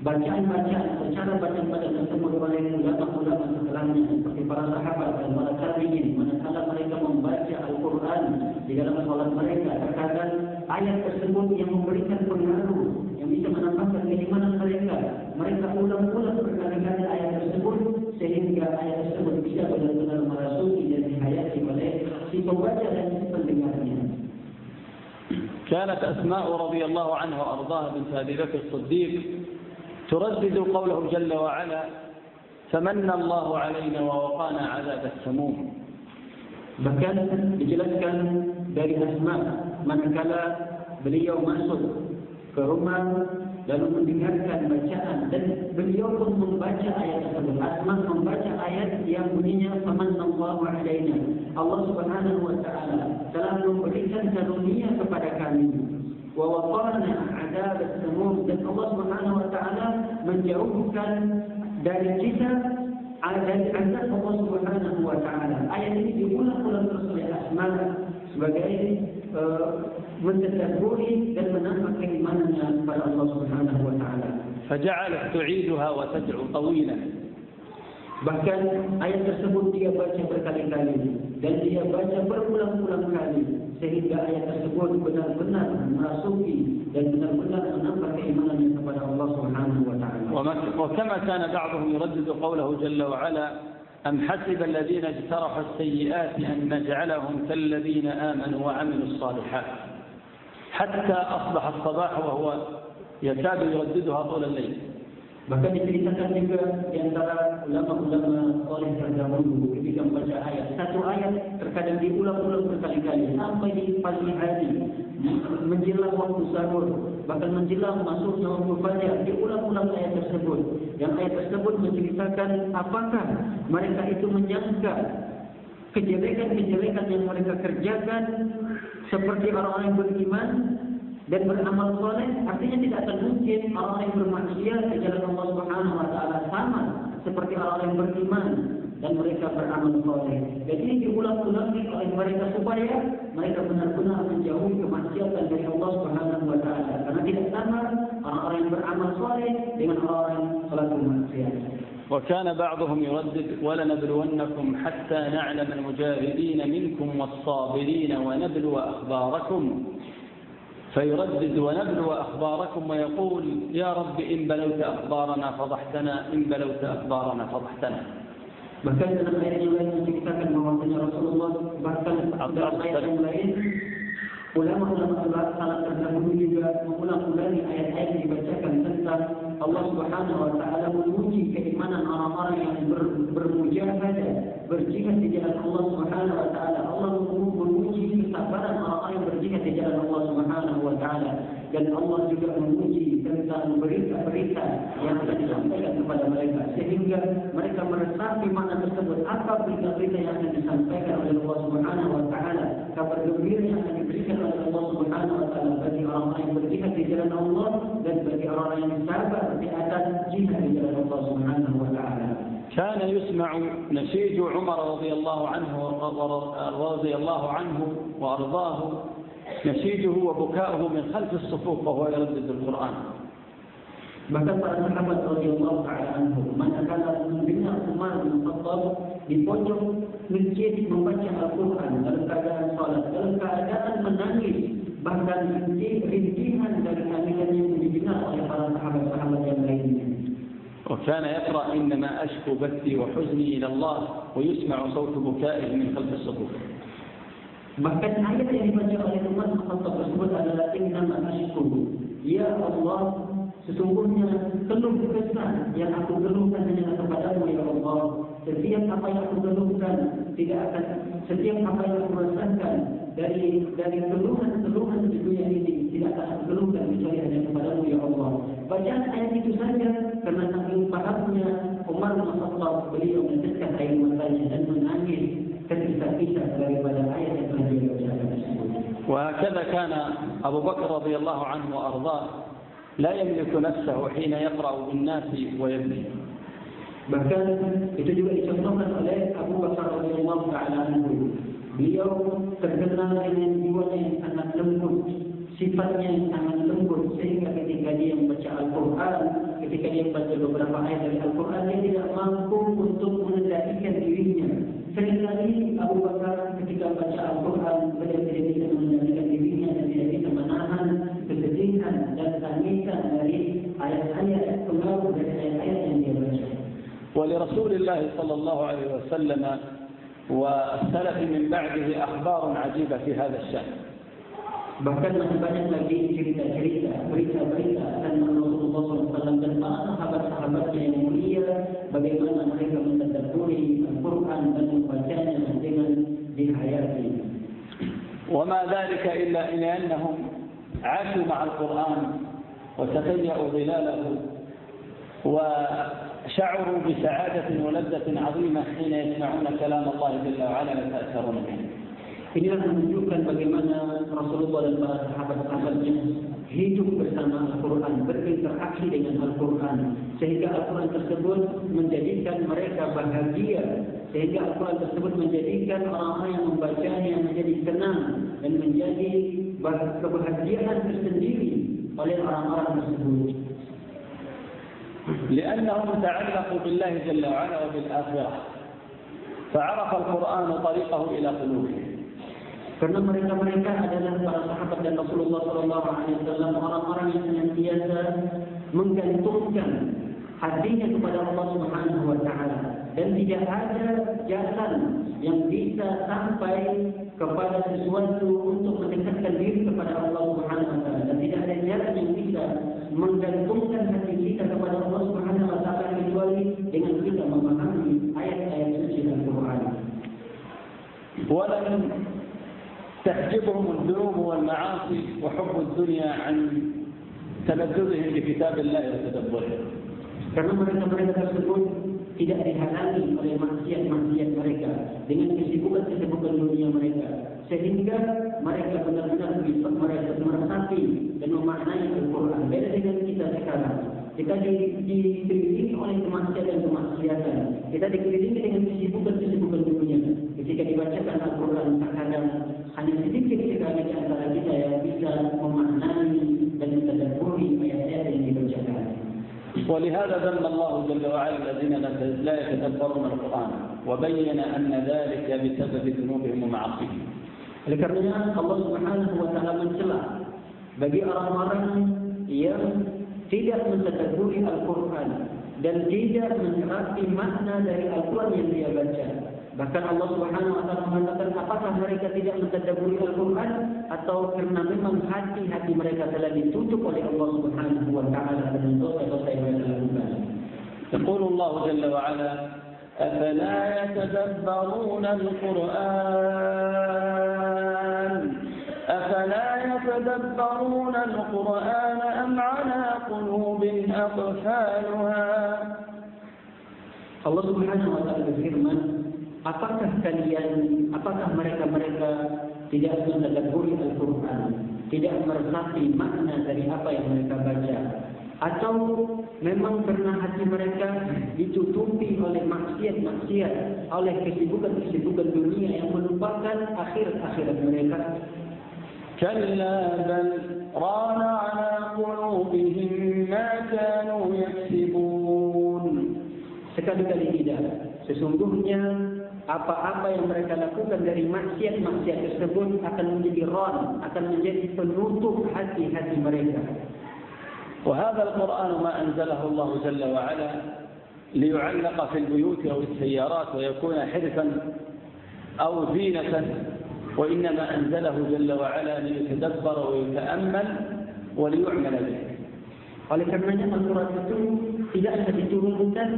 bacaan-bacaan, cara bacaan-bacaan tersebut oleh ulama-ulama setelahnya seperti para sahabat dan para tabi'in, manakala mereka membaca Al-Quran di dalam salat mereka, terkadang ayat tersebut yang memberikan pengaruh yang bisa menambahkan keimanan mereka. Mereka ulang-ulang berkali-kali ayat tersebut sehingga ayat tersebut bisa benar-benar merasuki dan dihayati oleh si pembaca dan si pendengarnya. كانت أسماء رضي الله عنها وأرضاها بنت أبي بكر الصديق تردد قوله جل وعلا فمن الله علينا ووقانا عذاب السموم. Bahkan dijelaskan dari Asma manakala beliau masuk ke rumah lalu mendengarkan bacaan dan beliau pun membaca ayat tersebut. Asma membaca ayat yang bunyinya famanallahu alaina, Allah Subhanahu wa taala telah memberikan karunia kepada kami, wa waqana adzab as-samum, dan Allah Subhanahu wa taala menjauhkan dari kita azab Allah Subhanahu wa taala. Ayat ini diulang-ulang terus oleh Asma sebagai mentadabburi dan menambah keimanannya kepada Allah Subhanahu wa taala. فجعلت تعيدها وتدعو طويلا. Bahkan ayat tersebut dia baca berkali-kali dan dia baca berulang-ulang kali sehingga ayat tersebut benar-benar merasuki dan benar-benar menambah keimanannya kepada Allah Subhanahu wa taala. وكما كان بعضهم يردد قوله جل وعلا أم حسب الذين اجترحوا السيئات أن نجعلهم كالذين آمنوا وعملوا الصالحات حتى أصبح الصباح وهو يكاد يرددها طول الليل. Bahkan diceritakan juga di antara ulama-ulama soleh terdahulu ketika membaca ayat. Satu ayat terkadang diulang-ulang berkali-kali sampai di pagi hari, menjelang waktu sahur, bahkan menjelang masuknya waktu fajar, diulang-ulang ayat tersebut. Yang ayat tersebut menceritakan apakah mereka itu menyangka kejelekan-kejelekan yang mereka kerjakan seperti orang-orang yang beriman dan beramal soleh. Artinya tidak akan mungkin orang yang bermaksiat di jalan Allah Subhanahu wa taala sama seperti orang yang beriman dan mereka beramal soleh. Jadi diulang-ulang oleh mereka supaya mereka benar-benar menjauhi kemaksiatan dari Allah Subhanahu wa taala. Karena tidak sama orang-orang yang beramal soleh dengan orang yang selalu maksiat. وكان بعضهم يردد ولنبلونكم حتى نعلم المجاهدين منكم والصابرين ونبلو أخباركم فيردد ونبلو أخباركم ويقول يا رب إن بلوت أخبارنا فضحتنا إن بلوت أخبارنا فضحتنا. Bahkan dalam ayat yang lain menceritakan bahwasanya Rasulullah bahkan dalam ayat yang lain ulama-ulama salaf terdahulu juga mengulang-ulangi ayat-ayat yang dibacakan tentang Allah Subhanahu wa taala memuji keimanan orang-orang yang bermujahadah, berjihad di jalan Allah Subhanahu wa taala. Allah memuji kesabaran orang-orang yang berjihad di jalan Allah Subhanahu wa taala. Dan Allah juga memuji tentang berita-berita yang akan disampaikan kepada mereka, sehingga mereka meresapi makna tersebut. Apa berita-berita yang akan disampaikan oleh Allah Subhanahu wa taala, kabar gembira yang akan diberikan oleh Allah Subhanahu wa taala bagi orang-orang yang berjihad di jalan Allah dan bagi orang-orang yang sabar di atas jihad di jalan Allah Subhanahu wa taala. كان يسمع نشيج عمر رضي الله عنه وأرضاه نشيجه وبكاؤه من خلف الصفوف وهو يردد القرآن. Bahkan para sahabat radhiyallahu ta'ala anhum manakala mendengar Umar bin Khattab di pojok masjid membaca Al-Quran dalam keadaan salat, dalam keadaan menangis, bahkan rintihan dari tangisan yang didengar oleh para sahabat-sahabat yang lainnya. وكان يقرأ إنما أشكو بثي وحزني إلى الله ويسمع صوت بكائه من خلف الصفوف. Bahkan ayat yang dibaca oleh Umar bin Khattab tersebut adalah innama ashku, ya Allah, sesungguhnya keluh kesah yang aku keluhkan hanya kepadamu ya Allah. Setiap apa yang aku keluhkan tidak akan, setiap apa yang aku rasakan dari keluhan di dunia ini tidak akan aku keluhkan kecuali hanya kepadamu ya Allah. Bacaan ayat itu saja karena saking pahamnya Umar bin Khattab, beliau meneteskan air matanya dan menangis ketika-kisah daripada ayat yang telah dibacakan tersebut. وهكذا كان أبو بكر رضي الله عنه وأرضاه لا يملك نفسه حين يقرأ بالناس ويبكي. Bahkan itu juga dicontohkan oleh Abu Bakar radhiyallahu ta'ala anhu. Beliau terkenal dengan jiwanya yang sangat lembut, sifatnya yang sangat lembut, sehingga ketika dia membaca Al-Quran, ketika dia membaca beberapa ayat dari Al-Quran, dia tidak mampu untuk mengendalikan dirinya. Seringkali Abu Bakar ketika baca Al-Quran, beliau tidak bisa mengendalikan dirinya dan tidak bisa menahan kesedihan dan tangisan dari ayat-ayat pengaruh dari ayat-ayat yang dia baca. ولرسول الله صلى الله عليه وسلم والسلف من بعده أخبار عجيبة في هذا الشأن. Bahkan masih banyak lagi cerita-cerita, berita-berita tentang Rasulullah SAW dan para sahabat-sahabatnya yang mulia, bagaimana mereka mentadabburi Al-Quran dan membacanya dengan dihayati. وما ذلك إلا إن أنهم عاشوا مع القرآن وتضيعوا ظلاله وشعروا بسعادة ولذة عظيمة حين يسمعون كلام الله جل وعلا ويتأثرون به. Inilah menunjukkan bagaimana Rasulullah dan para sahabat-sahabatnya hidup bersama Al-Quran, berinteraksi dengan Al-Quran, sehingga Al-Quran tersebut menjadikan mereka bahagia, sehingga Al-Quran tersebut menjadikan orang-orang yang membacanya menjadi senang dan menjadi kebahagiaan tersendiri oleh orang-orang tersebut. لأنهم تعلقوا بالله جل وعلا وبالآخرة فعرف القرآن طريقه إلى قلوبهم. Karena mereka adalah para sahabat dan Rasulullah SAW, orang-orang yang senantiasa menggantungkan hatinya kepada Allah Subhanahu wa taala, dan tidak ada jalan yang bisa sampai kepada sesuatu untuk mendekatkan diri kepada Allah Subhanahu wa taala, dan tidak ada jalan yang bisa menggantungkan hati kita kepada Allah Subhanahu wa taala kecuali dengan kita memahami ayat-ayat suci Al-Qur'an. ولن تحجبهم الذنوب والمعاصي وحب الدنيا عن تلذذهم بكتاب الله وتدبره. Karena mereka tersebut tidak dihalangi oleh maksiat-maksiat mereka dengan kesibukan-kesibukan dunia mereka, sehingga mereka benar-benar bisa meresapi dan memaknai Al-Quran. Beda dengan kita sekarang. Kita dikelilingi oleh kemaksiatan-kemaksiatan. Kita dikelilingi dengan kesibukan-kesibukan dunia. Ketika dibacakan Al-Quran, terkadang hanya sedikit sekali di antara kita yang bisa memaknai dan mentadabburi ayat-ayat yang dibacakan. ولهذا ذم الله جل وعلا الذين لا يتدبرون القرآن وبين أن ذلك بسبب ذنوبهم ومعاصيهم. Oleh karenanya Allah Subhanahu wa taala mencela bagi orang-orang yang tidak mentadabburi Al-Quran dan tidak menyerapi makna dari Al-Quran yang dia baca. Bahkan Allah Subhanahu wa taala mengatakan, apakah mereka tidak mentadabburi Al-Quran atau karena memang hati-hati mereka telah ditutup oleh Allah Subhanahu wa taala dengan dosa-dosa yang mereka lakukan. يقول الله جل وعلا أفلا يتدبرون القرآن أم على قلوب أقفالها. Allah Subhanahu wa taala berfirman, apakah mereka tidak mentadabburi Al-Quran, tidak meresapi makna dari apa yang mereka baca, atau memang karena hati mereka ditutupi oleh maksiat-maksiat, oleh kesibukan-kesibukan dunia yang melupakan akhirat mereka? كلا بل ران على قلوبهم ما كانوا يكسبون. Sekali-kali tidak. Sesungguhnya apa-apa yang mereka lakukan dari maksiat-maksiat tersebut akan menjadi ran, akan menjadi penutup hati-hati mereka. وهذا القرآن ما أنزله الله جل وعلا ليعلق في البيوت أو السيارات ويكون حرفا أو زينة، وإنما أنزله جل وعلا ليتدبر ويتأمل وليعمل به. Oleh karenanya Al-Quran itu tidaklah diturunkan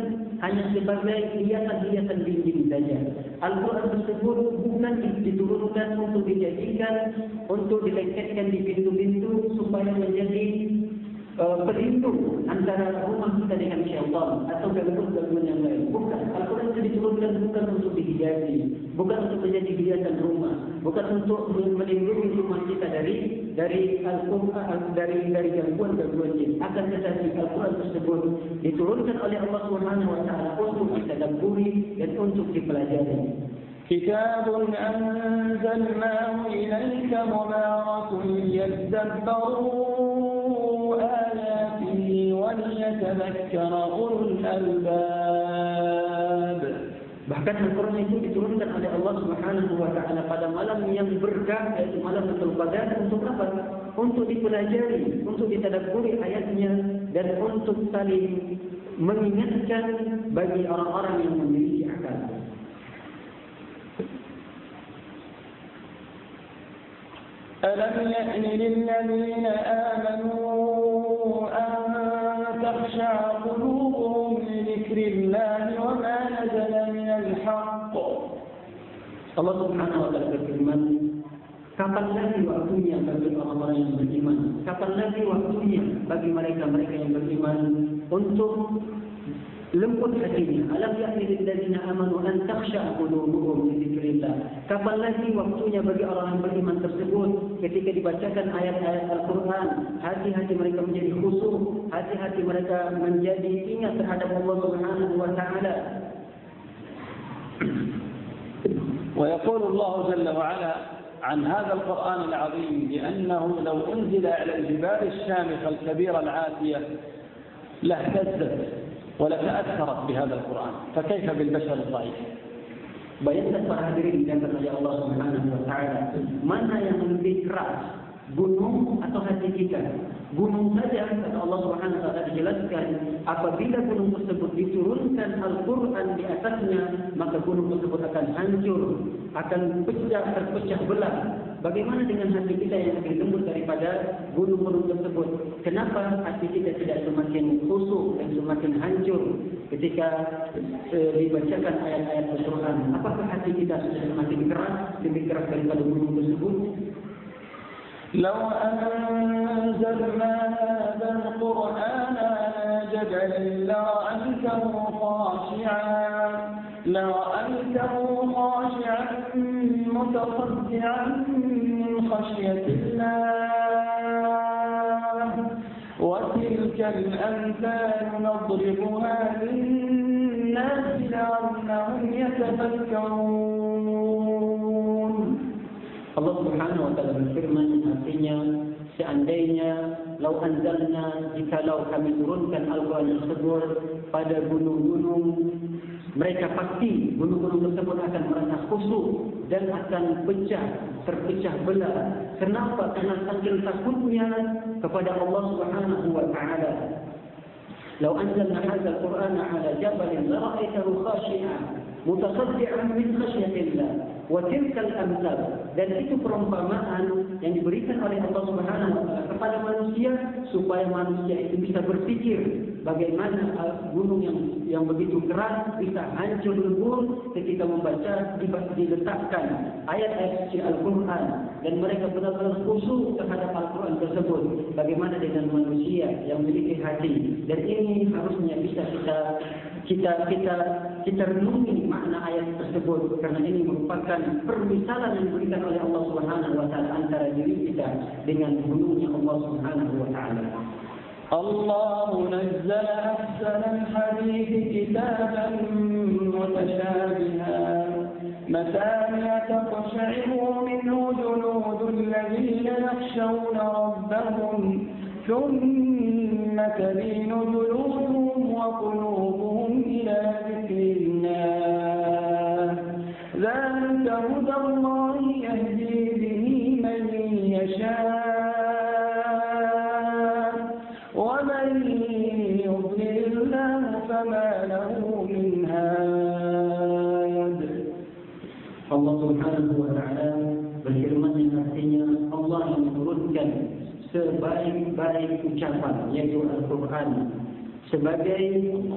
hanya sebagai hiasan-hiasan dinding saja. Al-Quran tersebut bukan diturunkan untuk dijadikan, untuk dilengketkan di pintu-pintu supaya menjadi pelindung antara rumah kita dengan syaitan atau gangguan-gangguan yang lain. Bukan. Al-Quran itu diturunkan bukan untuk dihiasi, bukan untuk menjadi hiasan rumah, bukan untuk melindungi rumah kita dari Al-Quran, dari gangguan-gangguan jin. Akan tetapi Al-Quran tersebut diturunkan oleh Allah Subhanahu wa taala untuk ditadabburi dan untuk dipelajari. كتاب أنزلناه إليك مبارك ليدبروا آياته وليتذكر أولو الألباب. Bahkan Al-Quran itu diturunkan oleh Allah Subhanahu wa taala pada malam yang berkah, yaitu malam Lailatul Qadar. Untuk apa? Untuk dipelajari, untuk ditadabburi ayatnya, dan untuk saling mengingatkan bagi orang-orang yang memiliki akal. ألم يأن للذين آمنوا أن تخشع قلوبهم لذكر الله وما نزل من الحق. Allah Subhanahu wa taala berfirman, kapan lagi waktunya bagi orang-orang yang beriman? Kapan lagi waktunya bagi mereka-mereka yang beriman untuk lembut hatinya? Alam ya'ni lil ladzina amanu an takhsha'a qulubuhum li dzikrillah. Kapan lagi waktunya bagi orang yang beriman tersebut ketika dibacakan ayat-ayat Al-Quran, hati-hati mereka menjadi khusyuk, hati-hati mereka menjadi ingat terhadap Allah Subhanahu wa taala. ويقول الله جل وعلا عن هذا القرآن العظيم بأنه لو أنزل على الجبال الشامخة الكبيرة العاتية لاهتزت ولتأثرت بهذا القرآن، فكيف بالبشر الضعيف؟ Bayangkan para hadirin dikatakan oleh Allah Subhanahu wa taala, mana yang lebih keras, gunung atau hati kita? Gunung saja, kata Allah Subhanahu wa taala dijelaskan, apabila gunung tersebut diturunkan Al-Quran di atasnya, maka gunung tersebut akan hancur, akan terpecah belah. Bagaimana dengan hati kita yang lebih lembut daripada gunung-gunung tersebut? Kenapa hati kita tidak semakin khusyuk dan semakin hancur ketika dibacakan ayat-ayat Al-Quran? Apakah hati kita sudah semakin keras, lebih keras daripada gunung tersebut? لو أنزلنا هذا القرآن على جبل لرأيته خاشعا متصدعا من خشية الله وتلك الأمثال نضربها للناس لعلهم يتفكرون. Allah Subhanahu wa taala berfirman, artinya seandainya lau anzalna, jikalau kami turunkan Al-Quran tersebut pada gunung-gunung, mereka pasti gunung-gunung tersebut akan merasa khusyuk dan akan terpecah belah. Kenapa? Karena saking takutnya kepada Allah Subhanahu wa taala. Lau anzalna hadzal Qur'ana 'ala jabalin lara'aitahu khashi'an mutasaddian min khasyatillah wa tilkal amsal. Dan itu perumpamaan yang diberikan oleh Allah Subhanahu wa taala kepada manusia supaya manusia itu bisa berpikir bagaimana gunung yang begitu keras bisa hancur lebur ketika membaca, diletakkan ayat-ayat suci Al-Quran, dan mereka benar-benar khusyuk terhadap Al-Quran tersebut. Bagaimana dengan manusia yang memiliki hati? Dan ini harusnya bisa kita renungi makna ayat tersebut, karena ini merupakan permisalan yang diberikan oleh Allah Subhanahu wa taala antara diri kita dengan gunungnya Allah Subhanahu wa taala. الله نزل أحسن الحديث كتابا متشابها مثانية تقشعر منه جلود الذين يخشون ربهم ثم تلين جلودهم وقلوبهم إلى ذكر الله ذلك هدى الله يهدي به من يشاء Allah Subhanahu wa taala berfirman yang artinya Allah yang menurunkan sebaik-baik ucapan, yaitu Al-Quran. Sebagai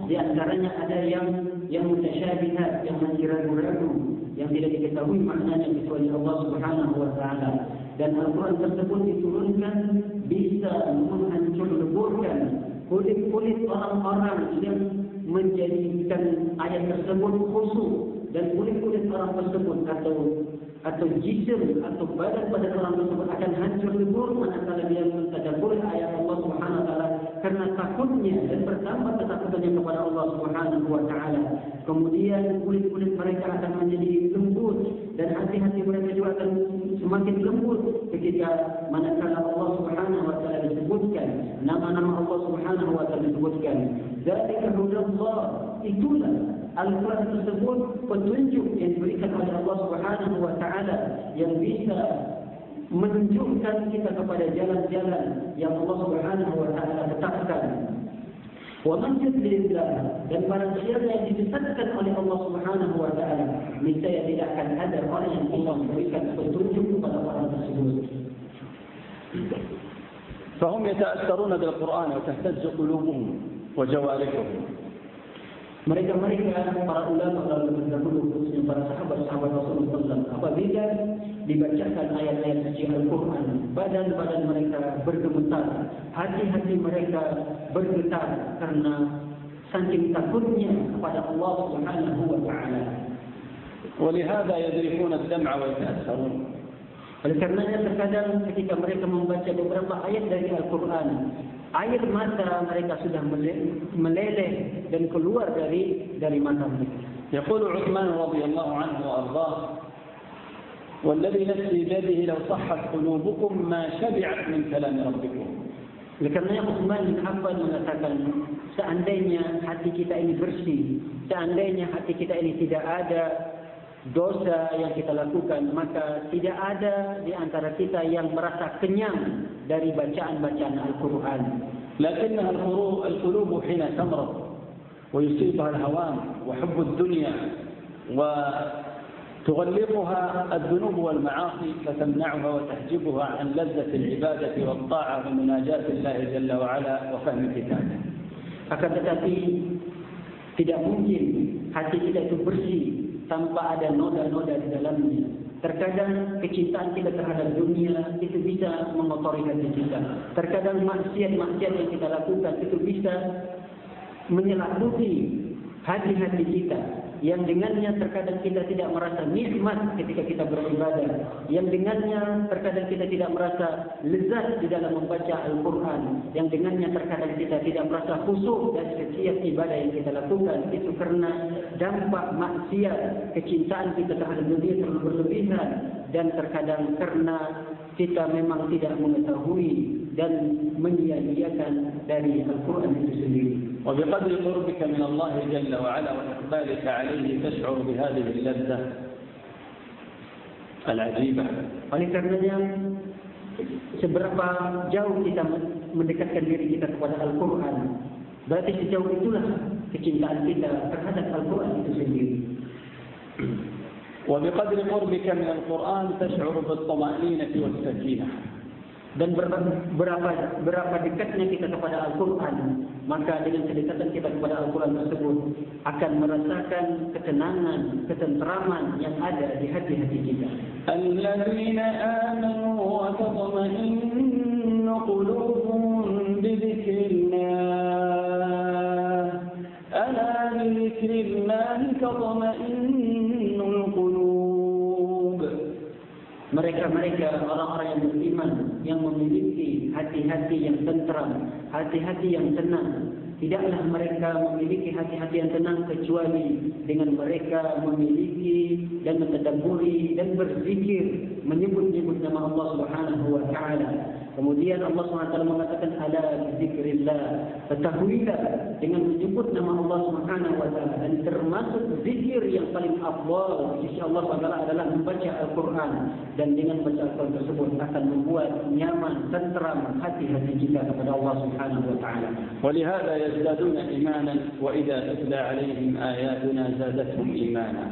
di antaranya ada yang mutasyabihat, yang masih ragu-ragu, yang tidak diketahui maknanya kecuali Allah Subhanahu wa taala. Dan Al-Quran tersebut diturunkan bisa menghancur leburkan kulit-kulit orang-orang yang menjadikan ayat tersebut khusyuk, dan kulit-kulit orang tersebut atau jisim atau badan pada orang tersebut akan hancur lebur manakala dia mentadabbur ayat Allah Subhanahu wa taala karena takutnya dan bertambah ketakutannya kepada Allah Subhanahu wa taala. Kemudian kulit-kulit mereka akan menjadi lembut dan hati-hati mereka juga akan semakin lembut ketika manakala Allah Subhanahu wa taala disebutkan, nama-nama Allah Subhanahu wa taala disebutkan. Dzalika hudallah, itulah Al-Quran tersebut petunjuk yang diberikan oleh Allah Subhanahu wa taala yang bisa menunjukkan kita kepada jalan-jalan yang Allah Subhanahu wa taala tetapkan. Wa man yudlilillah, dan barang siapa yang disesatkan oleh Allah Subhanahu wa taala, niscaya tidak akan ada orang yang Allah memberikan petunjuk kepada orang tersebut. فهم يتأثرون بالقرآن وتهتز قلوبهم وجوارحهم. Mereka para ulama terdahulu, khususnya para sahabat-sahabat Rasulullah SAW, apabila dibacakan ayat-ayat suci Al-Quran, badan-badan mereka bergemetar, hati-hati mereka bergetar karena saking takutnya kepada Allah Subhanahu wa taala. ولهذا يذرفون الدمع ويتأثرون. Oleh karenanya terkadang ketika mereka membaca beberapa ayat dari Al-Quran, air mata mereka sudah meleleh dan keluar dari mata mereka. يقول عثمان رضي الله عنه وأرضاه: والذي نفسي بيده لو صحت قلوبكم ما شبعت من كلام ربكم. Oleh karenanya Utsman bin Affan mengatakan, seandainya hati kita ini bersih, seandainya hati kita ini tidak ada dosa yang kita lakukan, maka tidak ada di antara kita yang merasa kenyang dari bacaan-bacaan Al-Quran. لكنها القلوب حين تمرض ويصيبها الهوان وحب الدنيا وتغلقها الذنوب والمعاصي فتمنعها وتحجبها عن لذة العبادة والطاعة ومناجاة الله جل وعلا وفهم كتابه. Akan tetapi tidak mungkin hati kita itu bersih tanpa ada noda-noda di dalamnya. Terkadang kecintaan kita terhadap dunia itu bisa mengotori hati kita. Terkadang maksiat-maksiat yang kita lakukan itu bisa menyelakbuti hati-hati kita, yang dengannya terkadang kita tidak merasa nikmat ketika kita beribadah, yang dengannya terkadang kita tidak merasa lezat di dalam membaca Al-Quran, yang dengannya terkadang kita tidak merasa khusyuk dari setiap ibadah yang kita lakukan. Itu karena dampak maksiat, kecintaan kita terhadap dunia terlalu berlebihan, dan terkadang karena kita memang tidak mengetahui dan menyia-nyiakan dari Al-Quran itu sendiri. وبقدر قربك من الله جل وعلا وإقبالك عليه تشعر بهذه اللذة العجيبة. Oleh karenanya, seberapa jauh kita mendekatkan diri kita kepada Al-Quran, berarti sejauh itulah kecintaan kita terhadap Al-Quran itu sendiri. وبقدر قربك من القرآن تشعر بالطمأنينة والسكينة. Dan berapa dekatnya kita kepada Al-Quran, maka dengan kedekatan kita kepada Al-Quran tersebut akan merasakan ketenangan, ketenteraman yang ada di hati-hati kita. Alladzina amanu wa tatma'innu qulubuhum bi dzikrillah. Ala bi dzikrillah tatma'innul qulub. Mereka orang-orang yang beriman, yang memiliki hati-hati yang tentram, hati-hati yang tenang. Tidaklah mereka memiliki hati-hati yang tenang kecuali dengan mereka memiliki dan mentadabburi dan berzikir, menyebut-nyebut nama Allah Subhanahu wa taala. Kemudian Allah SWT mengatakan ala zikrillah, ketahuilah dengan menyebut nama Allah Subhanahu wa taala. Dan termasuk zikir yang paling afdal di sisi Allah SWT adalah membaca Al-Quran, dan dengan baca Al-Quran tersebut akan membuat nyaman, tentram hati-hati kita kepada Allah Subhanahu wa taala. ولهذا يزدادون إيمانا وإذا تتلى عليهم آياتنا زادتهم إيمانا.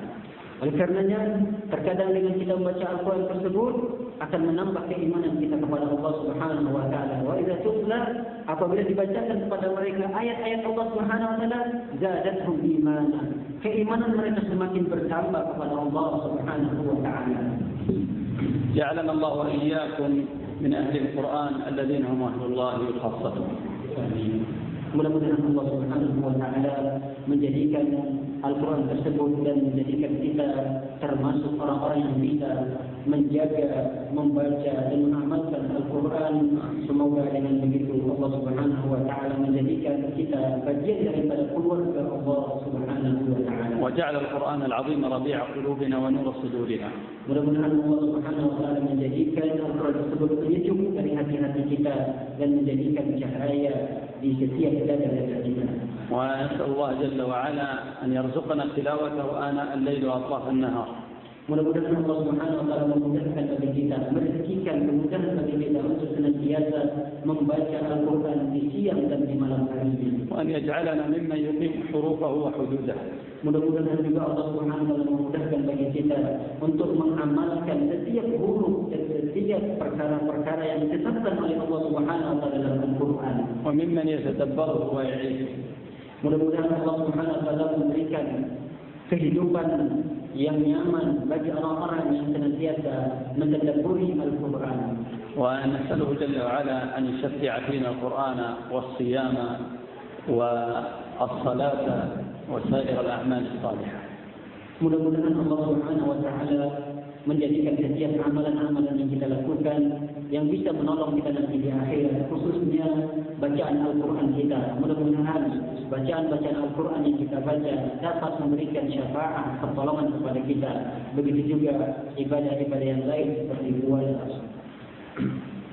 Oleh karenanya, terkadang dengan kita membaca Al-Quran tersebut akan menambah keimanan kita kepada Allah Subhanahu wa taala. Wa idza tutla, apabila dibacakan kepada mereka ayat-ayat Allah Subhanahu wa taala, zadatuhum imanan. Keimanan mereka semakin bertambah kepada Allah Subhanahu wa taala. جعلنا الله وإياكم من أهل القرآن الذين هم أهل الله وخاصته. Mudah-mudahan Allah Subhanahu wa taala menjadikan Al-Quran tersebut dan menjadikan kita termasuk orang-orang yang bisa menjaga, membaca dan mengamalkan Al-Quran. Semoga dengan begitu Allah Subhanahu wa taala menjadikan kita bagian daripada keluarga Allah Subhanahu wa taala. وجعل القرآن العظيم ربيع قلوبنا ونور صدورنا. Mudah-mudahan Allah Subhanahu wa taala menjadikan Al-Quran tersebut penyejuk dari hati-hati kita dan menjadikan cahaya di setiap dada-dada kita. ونسأل الله جل وعلا أن يرزقنا تلاوته آناء الليل وأطراف النهار. Mudah-mudahan Allah Subhanahu wa taala memudahkan bagi kita, merezekikan kemudahan bagi kita untuk senantiasa membaca Al-Quran di siang dan di malam hari. وأن يجعلنا ممن يقيم حروفه وحدوده. Mudah-mudahan juga Allah Subhanahu wa taala memudahkan bagi kita untuk mengamalkan setiap huruf dan setiap perkara-perkara yang ditetapkan oleh Allah Subhanahu wa taala dalam Al-Quran. وممن يتدبره ويعيشه. Mudah-mudahan Allah Subhanahu wa taala memberikan kehidupan yang nyaman bagi orang-orang yang senantiasa mentadabburi Al-Quran. ونسأله جل وعلا أن يشفع فينا القرآن والصيام والصلاة وسائر الأعمال الصالحة. Mudah-mudahan Allah Subhanahu wa taala menjadikan setiap amalan-amalan yang kita lakukan yang bisa menolong kita nanti di akhirat, khususnya bacaan Al-Quran kita. Mudah-mudahan bacaan-bacaan Al-Quran yang kita baca dapat memberikan syafaat, pertolongan kepada kita. Begitu juga ibadah-ibadah yang lain seperti puasa.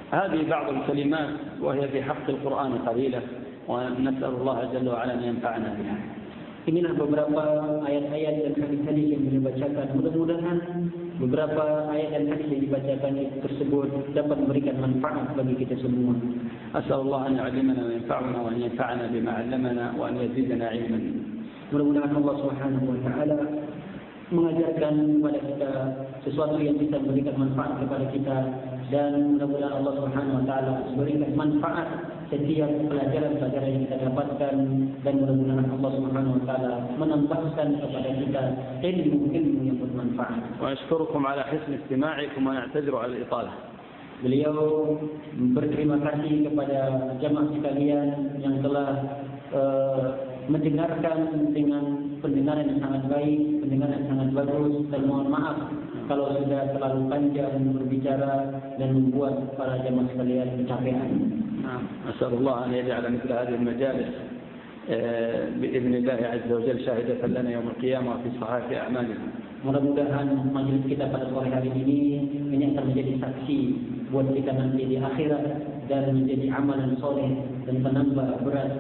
هذه بعض الكلمات وهي في حق القرآن قليلة ونسأل الله جل وعلا أن ينفعنا بها. Inilah beberapa ayat-ayat dan hadis-hadis yang dibacakan. Mudah-mudahan beberapa ayat dan hadis yang dibacakan tersebut dapat memberikan manfaat bagi kita semua. أسأل الله أن يعلمنا وينفعنا وأن ينفعنا بما علمنا وأن يزيدنا علما. Mudah-mudahan Allah Subhanahu wa taala mengajarkan kepada kita sesuatu yang bisa memberikan manfaat kepada kita, dan mudah-mudahan Allah Subhanahu wa taala memberikan manfaat setiap pelajaran-pelajaran yang kita dapatkan, dan mudah-mudahan Allah Subhanahu wa taala menambahkan kepada kita ilmu-ilmu yang bermanfaat. Wa ashkurukum ala husni istima'ikum wa na'tadiru ala al-italah. Beliau berterima kasih kepada jamaah sekalian yang telah mendengarkan dengan pendengaran yang sangat baik, pendengaran yang sangat bagus, dan mohon maaf kalau sudah terlalu panjang berbicara dan membuat para jamaah sekalian kecapean. Asalullah an yaj'ala mithla hadhihi al-majalis باذن الله عز وجل شاهدة لنا يوم القيامة في صحائف أعمالنا. Mudah-mudahan majelis kita pada sore hari ini akan menjadi saksi buat kita nanti di akhirat, dan menjadi amalan soleh dan penambah berat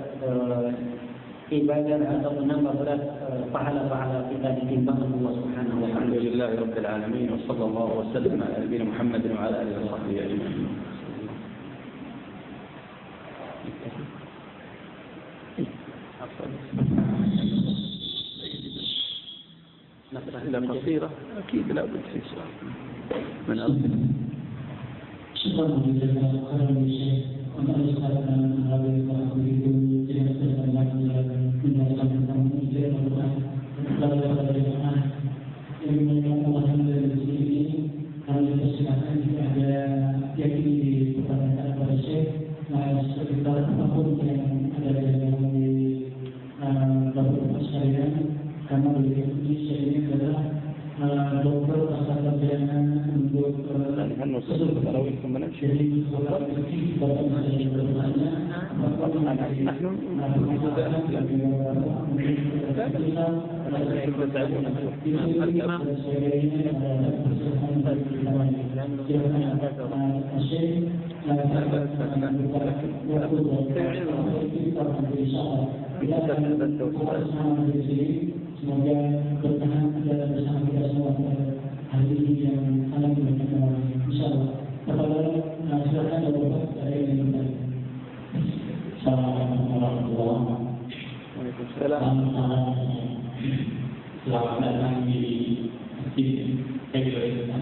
ibadah atau menambah berat pahala-pahala kita di timbangan Allah Subhanahu wa taala. Alhamdulillah rabbil alamin, wa sallallahu wa sallam ala nabiyyina Muhammad wa ala alihi wa sahbihi ajma'in. أسئلة قصيرة أكيد لا بد في سؤال من أرسل. شكرا جزيلا خيرا للشيخ وما أشهدنا من هذه الأخبار semoga bertahan dan bersama kita semua hari ini yang sangat bermanfaat. Insyaallah. Silakan Bapak dari ini. Assalamualaikum warahmatullahi wabarakatuh. Selamat datang di masjid Tegirina.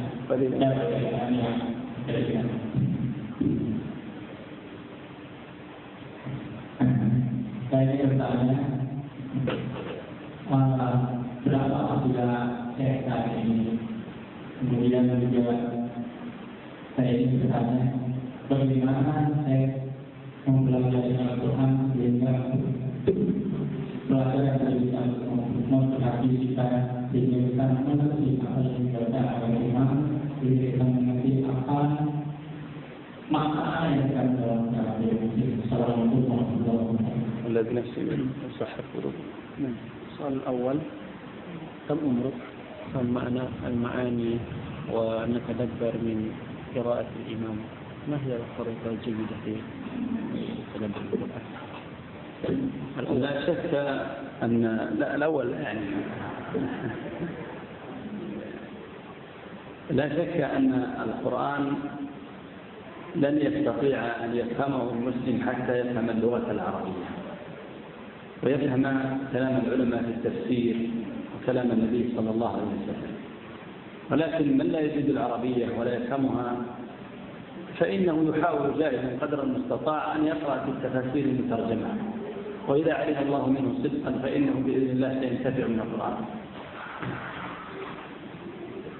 Saya bertanya, berapa apabila saya saat ini, kemudian juga saya ingin bertanya, bagaimana saya mempelajari Al-Quran sehingga pelajaran dari memperhati kita sehingga kita mengerti apa yang dibaca oleh imam, sehingga kita mengerti apa makna yang akan dalam dalam diri. Assalamualaikum warahmatullahi wabarakatuh. الذي نفسي منه صح الفروق. السؤال الأول كم عمرك؟ معنى المعاني ونتدبر من قراءة الإمام. ما هي الطريقة الجيدة في تدبر القرآن؟ لا شك أن الأول يعني لا شك أن القرآن لن يستطيع أن يفهمه المسلم حتى يفهم اللغة العربية ويفهم كلام العلماء في التفسير وكلام النبي صلى الله عليه وسلم. ولكن من لا يجيد العربية ولا يفهمها فإنه يحاول جاهدا قدر المستطاع أن يقرأ في التفاسير المترجمة، وإذا علم الله منه صدقا فإنه بإذن الله سينتفع من القرآن.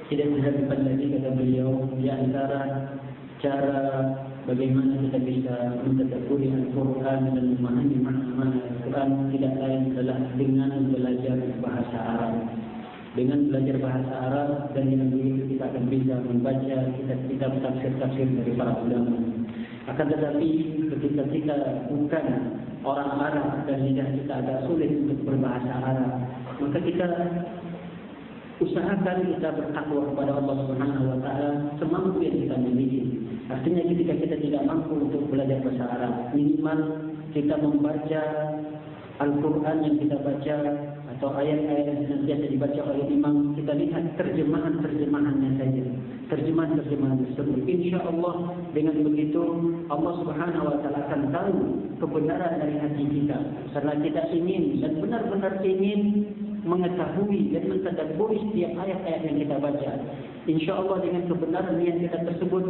Tidak bisa dipandang kata beliau di antara cara bagaimana kita bisa mentadabburi Al-Quran dan memahami makna Al-Quran tidak lain adalah dengan belajar bahasa Arab. Dengan belajar bahasa Arab, dan dengan begitu kita akan bisa membaca kitab-kitab tafsir-tafsir dari para ulama. Akan tetapi ketika kita bukan orang Arab dan lidah kita agak sulit untuk berbahasa Arab, maka kita usahakan kita bertakwa kepada Allah Subhanahu wa taala semampu yang kita miliki. Artinya ketika kita tidak mampu untuk belajar bahasa Arab, minimal kita membaca Al-Quran yang kita baca atau ayat-ayat yang senantiasa dibaca oleh imam, kita lihat terjemahannya saja. Terjemahan tersebut, insya-Allah dengan begitu Allah Subhanahu wa taala akan tahu kebenaran dari hati kita. Karena kita ingin dan benar-benar ingin mengetahui dan mentadabburi setiap ayat-ayat yang kita baca. InsyaAllah dengan kebenaran niat kita tersebut,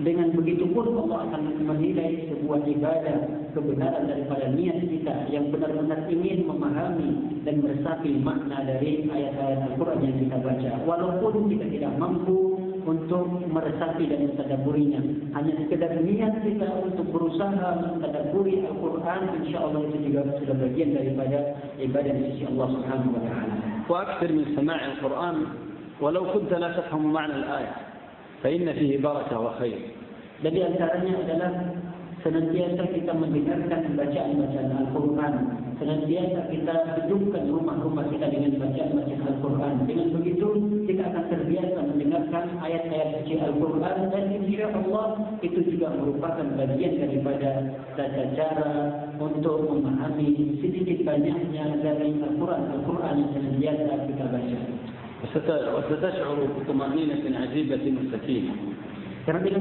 dengan begitu pun Allah akan menilai sebuah ibadah kebenaran daripada niat kita yang benar-benar ingin memahami dan meresapi makna dari ayat-ayat Al-Quran yang kita baca. Walaupun kita tidak mampu untuk meresapi dan mentadabburinya, hanya sekedar niat kita untuk berusaha mentadabburi Al-Quran, insyaAllah itu juga sudah bagian daripada ibadah di sisi Allah Subhanahu wa taala. وأكثر من سماع القرآن ولو كنت لا تفهم معنى الآية فإن فيه بركة وخير. Jadi antaranya adalah senantiasa kita mendengarkan bacaan-bacaan Al-Quran, senantiasa kita hidupkan rumah-rumah kita dengan bacaan-bacaan Al-Quran. Dengan begitu kita akan terbiasa mendengarkan ayat-ayat suci Al-Quran, dan insya-Allah itu juga merupakan bagian daripada tata cara untuk memahami sedikit banyaknya dari Al-Quran yang senantiasa kita baca. وستشعر بطمأنينة عجيبة وسكينة. Karena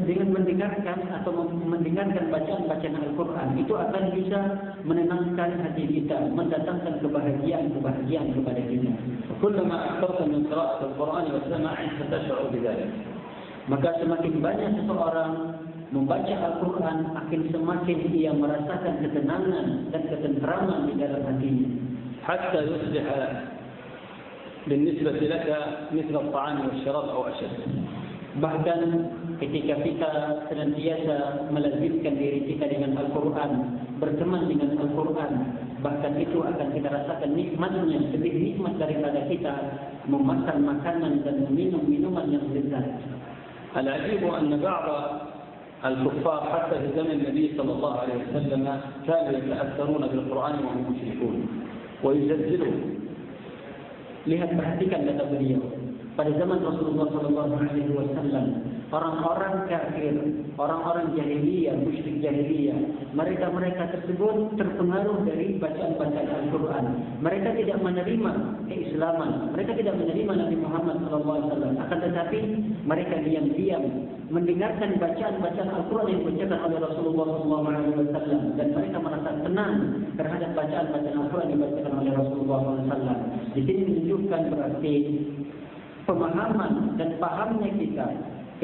dengan mendengarkan atau mendengarkan bacaan-bacaan Al-Quran itu akan bisa menenangkan hati kita, mendatangkan kebahagiaan kepada kita. كلما أكثرت من قراءة القرآن والسماع ستشعر بذلك. Maka semakin banyak seseorang membaca Al-Quran, akan semakin ia merasakan ketenangan dan ketenteraman di dalam hatinya. حتى يصبح بالنسبة لك مثل الطعام والشراب أو أشد. Bahkan ketika kita senantiasa melazimkan diri kita dengan Al-Quran, berteman dengan Al-Quran, bahkan itu akan kita rasakan nikmatnya, lebih nikmat daripada kita memakan makanan dan meminum minuman yang lezat. العجيب أن بعض الكفار حتى في زمن النبي صلى الله عليه وسلم كانوا يتأثرون بالقرآن وهم مشركون ويزلزلون. Lihat, perhatikan kata beliau. Pada zaman Rasulullah SAW, orang-orang kafir, orang-orang jahiliyah, musyrik jahiliyah, mereka tersebut terpengaruh dari bacaan-bacaan Al-Quran. Mereka tidak menerima keislaman, mereka tidak menerima Nabi Muhammad SAW. Akan tetapi mereka diam-diam mendengarkan bacaan-bacaan Al-Quran yang dibacakan oleh Rasulullah SAW, dan mereka merasa tenang terhadap bacaan-bacaan Al-Quran yang dibacakan oleh Rasulullah SAW. Di sini menunjukkan berarti pemahaman dan pahamnya kita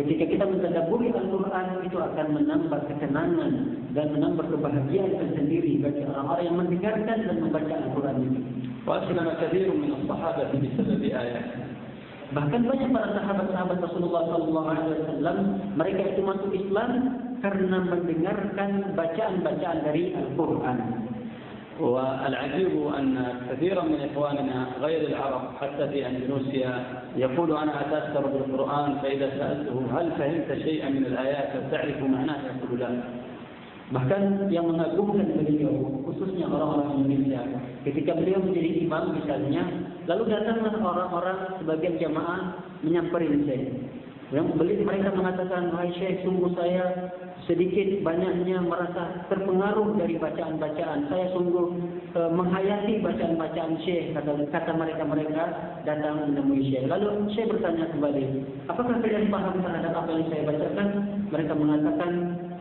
ketika kita mentadabburi Al-Quran itu akan menambah ketenangan dan menambah kebahagiaan tersendiri bagi orang-orang yang mendengarkan dan membaca Al-Quran ini. وأسلم كثير من الصحابة بسبب آيات. Bahkan banyak para sahabat-sahabat Rasulullah SAW, mereka itu masuk Islam karena mendengarkan bacaan-bacaan dari Al-Quran. والعجيب أن كثيرا من إخواننا غير العرب حتى في أندونيسيا يقول أنا أتأثر بالقرآن، فإذا سألته هل فهمت شيئا من الآيات وتعرف معناها يقول لا. Bahkan yang mengagumkan beliau, khususnya orang-orang Indonesia, ketika beliau menjadi imam misalnya, lalu datanglah orang-orang sebagian jamaah menyampaikan saya. Mereka mengatakan, wahai Syekh, sungguh saya sedikit banyaknya merasa terpengaruh dari bacaan-bacaan. Saya sungguh menghayati bacaan-bacaan Syekh, kata mereka datang menemui Syekh. Lalu Syekh bertanya kembali, apakah kalian paham terhadap apa yang saya bacakan? Mereka mengatakan,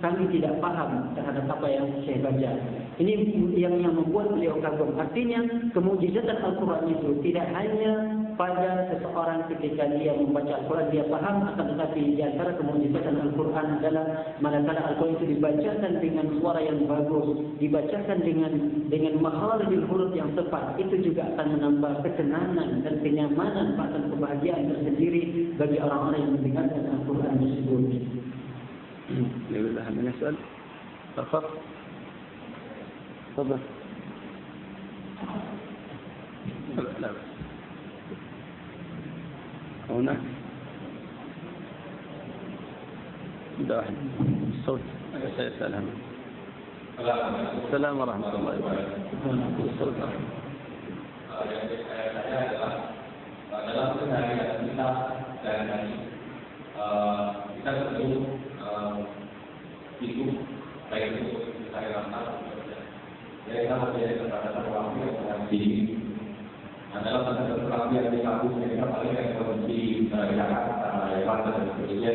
kami tidak paham terhadap apa yang saya baca. Ini yang membuat beliau kagum. Artinya, kemujizatan Al-Quran itu tidak hanya pada seseorang ketika dia membaca Al-Quran dia paham, akan tetapi di antara kemujizatan Al-Quran adalah manakala Al-Quran itu dibacakan dengan suara yang bagus, dibacakan dengan makharijul huruf yang tepat, itu juga akan menambah ketenangan dan kenyamanan, bahkan kebahagiaan tersendiri bagi orang-orang yang mendengarkan Al-Quran tersebut. لله من يسأل آخر تفضل. لا هنا ده واحد الصوت سيسألها. السلام ورحمة الله وبركاته. الصوت dalam keseharian kita dan kita tentu hidup baik itu hari Natal, ya kita menjadi keberadaan waktu yang sangat tinggi. adalah sesuatu yang dilakukan dengan paling ekonomi Jakarta, Jakarta dan sebagainya.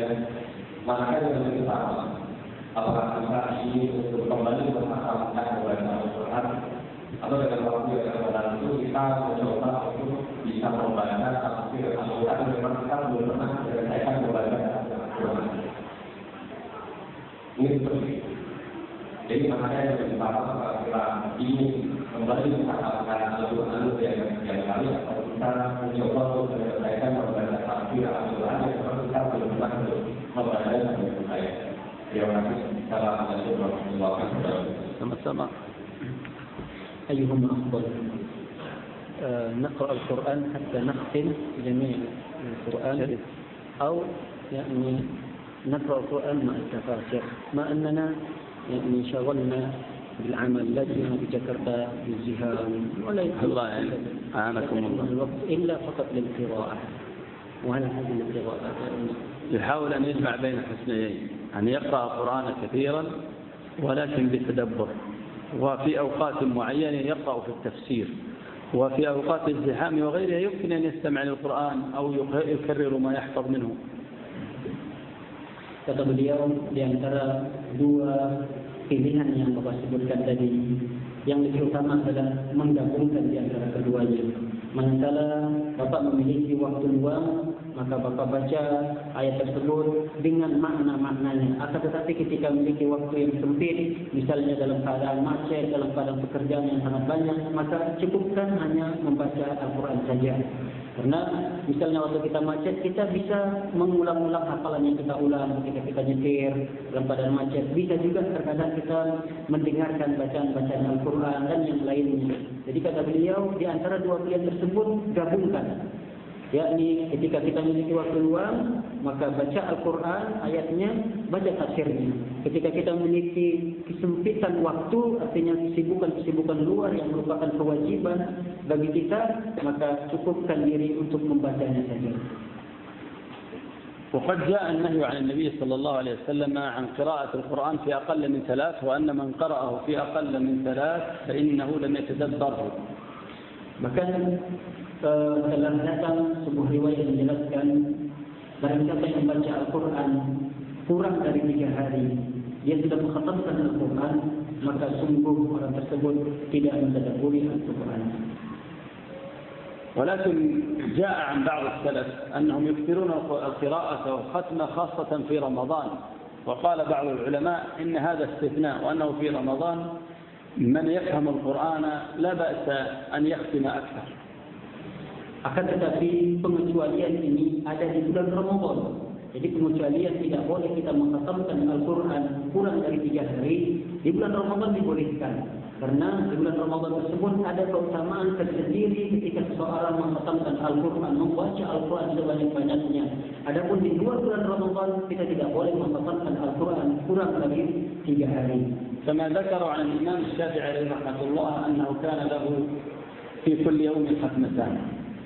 Maka dengan kita apakah kita ini untuk kembali menghasilkan kepada Al-Quran atau dengan waktu yang akan datang itu kita mencoba untuk bisa membaca tafsir Al-Quran memang kita belum pernah menyelesaikan membaca Al-Quran. Ini seperti itu. Jadi makanya yang kita kita ingin kembali menghasilkan Al-Quran yang kali atau kita mencoba untuk menyelesaikan membaca tafsir Al-Quran yang memang kita belum pernah membaca dengan baik. Terima kasih. Assalamualaikum warahmatullahi wabarakatuh. Sama-sama. أيهما أفضل نقرأ القرآن حتى نختم جميع القرآن أو يعني نقرأ القرآن مع التفاسير مع أننا يعني شغلنا بالعمل لدينا بجاكرتا بالزهام ولا الله أعانكم الله الوقت إلا فقط للقراءة وهل هذه القراءة يحاول أن يجمع بين الحسنيين أن يقرأ القرآن كثيرا ولكن بتدبر وفي أوقات معينة يقرأ في التفسير وفي أوقات الزحام وغيرها يمكن أن يستمع للقرآن أو يكرر ما يحفظ منه. Kata beliau di antara dua pilihan yang Bapak sebutkan tadi, yang lebih utama adalah menggabungkan di antara keduanya. Manakala Bapak memiliki waktu luang, maka Bapak baca ayat tersebut dengan makna-maknanya. Akan tetapi ketika memiliki waktu yang sempit, misalnya dalam keadaan macet, dalam keadaan pekerjaan yang sangat banyak, maka cukupkan hanya membaca Al-Quran saja. Karena misalnya waktu kita macet, kita bisa mengulang-ulang hafalan yang kita ulang ketika kita nyetir dalam keadaan macet. Bisa juga terkadang kita mendengarkan bacaan-bacaan Al-Quran dan yang lainnya. Jadi kata beliau, di antara dua pilihan tersebut gabungkan. Yakni ketika kita memiliki waktu luang, maka baca Al-Quran ayatnya, baca tafsirnya. Ketika kita memiliki kesempitan waktu, artinya kesibukan-kesibukan luar yang merupakan kewajiban bagi kita, maka cukupkan diri untuk membacanya saja. وقد جاء النهي عن النبي صلى الله عليه وسلم عن قراءة القرآن في أقل من 3 وأن من قرأه في أقل من 3 فإنه لم يتدبره. Bahkan telah datang sebuah riwayat yang menjelaskan barang siapa yang membaca Al-Quran kurang dari 3 hari, dia sudah mengkhatamkan Al-Quran, maka sungguh orang tersebut tidak mentadabburi Al-Quran. ولكن جاء عن بعض السلف أنهم يكثرون القراءة والختمة خاصة في رمضان، وقال بعض العلماء إن هذا استثناء وأنه في رمضان من يفهم القرآن لا بأس أن يختم أكثر. Akan tetapi pengecualian ini ada di bulan Ramadan. Jadi pengecualian tidak boleh kita mengkhatamkan Al-Quran kurang dari 3 hari. Di bulan Ramadan dibolehkan. Karena di bulan Ramadan tersebut ada keutamaan tersendiri ketika seseorang mengkhatamkan Al-Quran, membaca Al-Quran sebanyak-banyaknya. Adapun di luar bulan Ramadan kita tidak boleh mengkhatamkan Al-Quran kurang dari 3 hari. كما ذكروا عن الإمام الشافعي رحمه الله أنه كان له في كل يوم ختمتان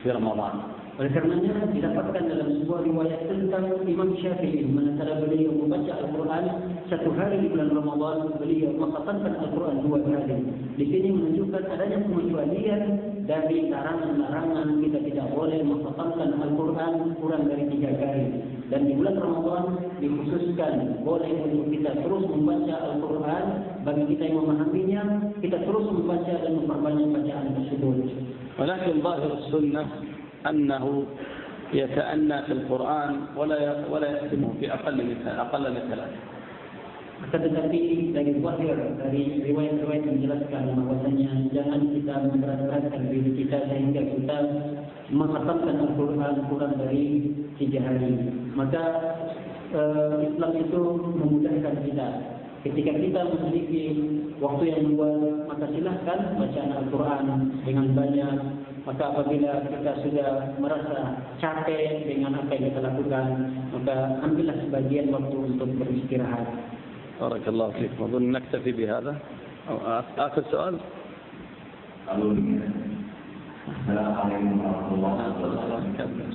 في رمضان. Oleh karenanya didapatkan dalam sebuah riwayat tentang Imam Syafi'i, manakala beliau membaca Al-Quran 1 hari di bulan Ramadan, beliau mengkhatamkan Al-Quran 2 kali. Di sini menunjukkan adanya pengecualian dari larangan-larangan kita tidak boleh mengkhatamkan Al-Quran kurang dari 3 kali. Dan di bulan Ramadan dikhususkan boleh untuk kita terus membaca Al-Quran, bagi kita yang memahaminya, kita terus membaca dan memperbanyak bacaan tersebut. ولكن ظاهر السنة أنه يتأنى في القرآن ولا يختمه في أقل من 3. Akan tetapi dari zahir dari riwayat-riwayat menjelaskan bahwasanya jangan kita memberat-beratkan diri kita sehingga kita mengkhatamkan Al-Quran kurang dari 3 hari. Maka Islam itu memudahkan kita. Ketika kita memiliki waktu yang luang, maka silahkan bacaan Al-Quran dengan banyak. Maka apabila kita sudah merasa capek dengan apa yang kita lakukan, maka ambillah sebagian waktu untuk beristirahat. بارك الله فيك. أظن نكتفي بهذا. أو آخر سؤال. السلام عليكم ورحمة الله وبركاته.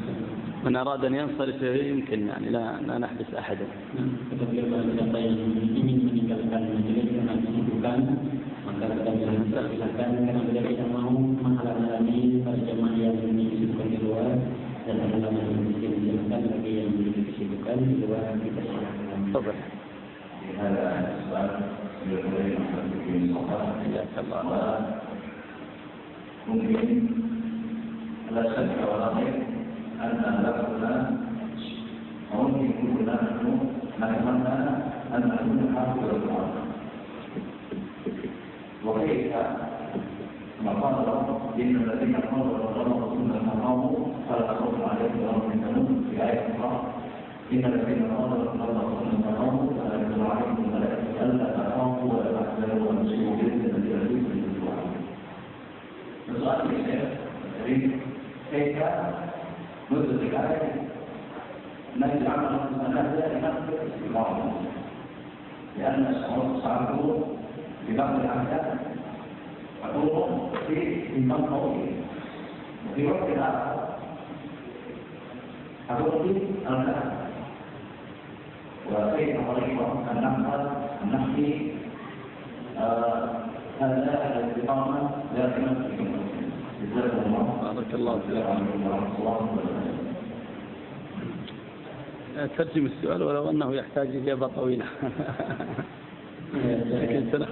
من أراد أن ينصرف يمكن يعني لا نحبس أحدا. Kepada siapa yang ingin meninggalkan majelis yang kesibukan, Maka kita silakan karena beliau tidak mau menghalang-halangi para jemaah yang disibukkan di luar dan halangan yang disilakan bagi yang disibukkan di luar kita silakan. Tafadhal. Ada sebab boleh mungkin alasan kawalan anda lakukan mungkin guna mana anda guna hafal Al-Quran. وكيف مقال إن الذين قالوا الله ثم استقاموا فلا خوف عليهم ولا هم يحزنون في آية أخرى إن الذين قالوا الله ثم استقاموا فلا ينزل عليهم الملائكة ألا تخافوا ولا تحزنوا وأبشروا بالجنة التي كنتم توعدون. السؤال الشيخ كيف ندرك الآية نجد عمل المنازل لنفس الاستقامة لأن الشعور صعبه في بعض الأحيان أقول في إمام قوي وفي وقت آخر أقول في الكلام وكيف طريقة أن نحكي هذا الاستقامة دائما في المسلمين. جزاكم الله. بارك الله فيك. ترجم السؤال ولو أنه يحتاج إجابة طويلة. Mungkin saya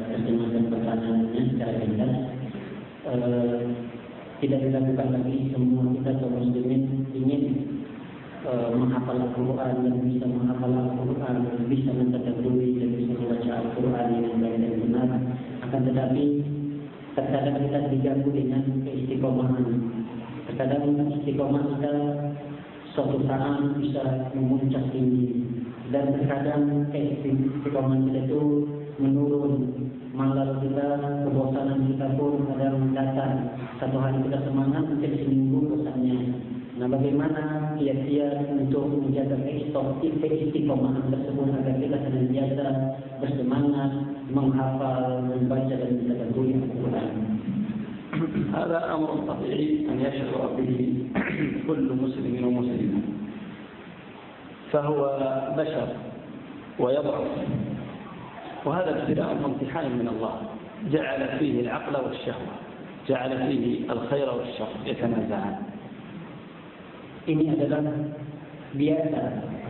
terjemahkan pertanyaannya secara ringkas. Tidak dilakukan lagi semua kita kaum muslimin ingin menghafal Al-Quran dan bisa menghafal Al-Quran, bisa mentadabburi dan bisa membaca Al-Quran dengan baik dan benar. Akan tetapi terkadang kita diganggu dengan keistiqomahan. Terkadang istiqomah kita suatu saat bisa memuncak tinggi. Dan terkadang istiqomah kita itu menurun, malas kita, kebosanan kita pun kadang datang. Satu hari kita semangat, mungkin seminggu bosannya. Nah, bagaimana kiat-kiat untuk menjaga keistiqomahan tersebut agar kita senantiasa bersemangat menghafal, membaca dan mentadabburi Al-Quran. هذا أمر طبيعي أن يشعر به كل مسلم ومسلمة. فهو بشر ويضعف وهذا ابتلاء وامتحان من الله جعل فيه العقل والشهوة جعل فيه الخير والشر يتنازعان. Ini adalah biasa.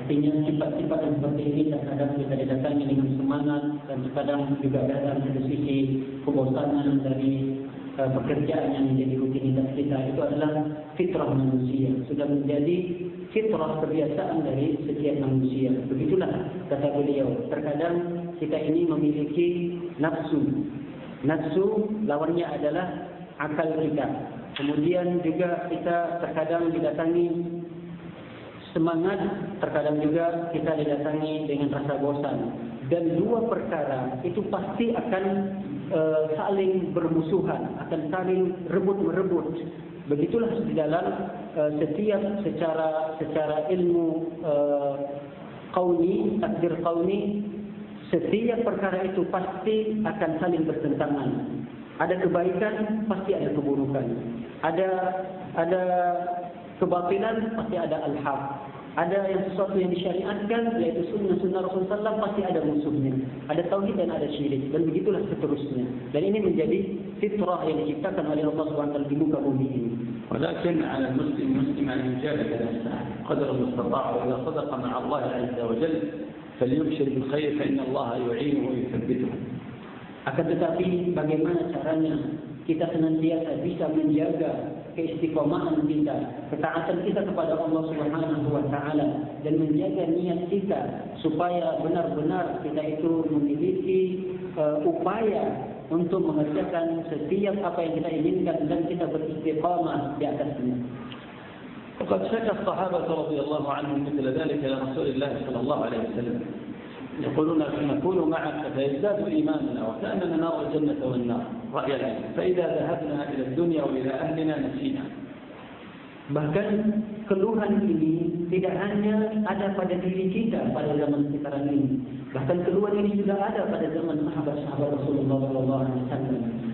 Artinya sifat-sifat yang seperti ini terkadang kita didatangi dengan semangat dan terkadang juga datang dari sisi kebosanan dari pekerjaan yang menjadi rutinitas kita. Itu adalah fitrah manusia, sudah menjadi fitrah kebiasaan dari setiap manusia. Begitulah kata beliau. Terkadang kita ini memiliki nafsu. Nafsu lawannya adalah akal kita. Kemudian juga kita terkadang didatangi semangat, terkadang juga kita didatangi dengan rasa bosan. Dan dua perkara itu pasti akan saling bermusuhan, akan saling rebut-merebut. Begitulah di dalam setiap secara ilmu qauni, takdir qauni, setiap perkara itu pasti akan saling bertentangan. Ada kebaikan, pasti ada keburukan. Ada kebatilan, pasti ada al-haq. Ada yang sesuatu yang disyariatkan, yaitu sunnah Rasulullah SAW, pasti ada musuhnya. Ada tauhid dan ada syirik, dan begitulah seterusnya. Dan ini menjadi fitrah yang diciptakan oleh Allah SWT di muka bumi ini. ولكن على المسلم أن يجاهد نفسه قدر المستطاع وإذا صدق مع الله عز وجل فليبشر بالخير فإن الله يعينه ويثبته. Akan tetapi bagaimana caranya kita senantiasa bisa menjaga keistiqomahan kita, ketaatan kita kepada Allah Subhanahu wa taala dan menjaga niat kita supaya benar-benar kita itu memiliki upaya untuk mengerjakan setiap apa yang kita inginkan dan kita beristiqamah di atasnya. وقد شكى الصحابة رضي الله عنهم مثل ذلك إلى رسول الله صلى الله عليه وسلم يقولون نكون معك فيزداد إيماننا وكأننا نرى الجنة والنار رأي العين فإذا ذهبنا إلى الدنيا وإلى أهلنا نسينا. Bahkan keluhan ini tidak hanya ada pada diri kita pada zaman sekarang ini. Bahkan keluhan ini juga ada pada zaman sahabat-sahabat Rasulullah SAW.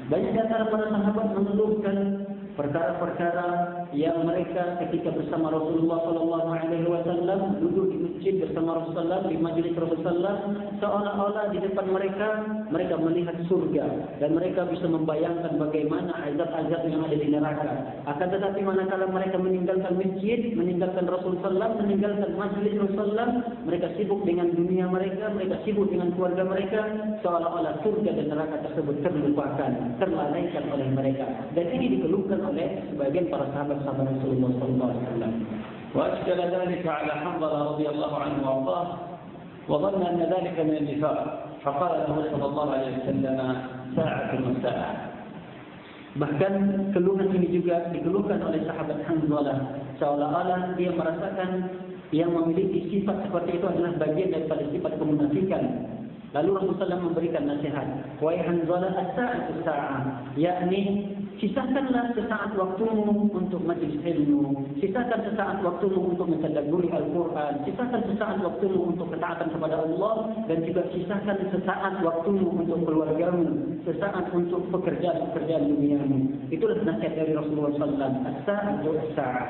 Banyak di antara para sahabat mengeluhkan perkara-perkara yang mereka ketika bersama Rasulullah SAW duduk di masjid bersama Rasulullah di majlis Rasulullah, seolah-olah di depan mereka melihat surga dan mereka bisa membayangkan bagaimana azab-azab yang ada di neraka. Akan tetapi manakala mereka meninggalkan masjid, meninggalkan Rasulullah, meninggalkan majlis Rasulullah, mereka sibuk dengan dunia mereka sibuk dengan keluarga mereka, seolah-olah surga dan neraka tersebut terlupakan, terlalaikan oleh mereka. Dan ini dikeluhkan oleh sebagian para sahabat-sahabat Rasulullah SAW. وأشكل ذلك على حنظلة رضي الله عنه وارضاه وظن أن ذلك من النفاق فقال له صلى الله عليه وسلم ساعة وساعة. Bahkan keluhan ini juga dikeluhkan oleh sahabat Hanzalah, seolah-olah dia merasakan yang memiliki sifat seperti itu adalah bagian daripada sifat kemunafikan. Lalu Rasulullah memberikan nasihat, wahai Hanzalah, as-sa'atu sa'ah, yakni sisakanlah sesaat waktumu untuk majlis ilmu, sisakan sesaat waktumu untuk mentadabburi Al-Quran, sisakan sesaat waktumu untuk ketaatan kepada Allah, dan juga sisakan sesaat waktumu untuk keluargamu, sesaat untuk pekerjaan-pekerjaan duniamu. Itulah nasihat dari Rasulullah SAW, as-sa'atu as-sa'ah.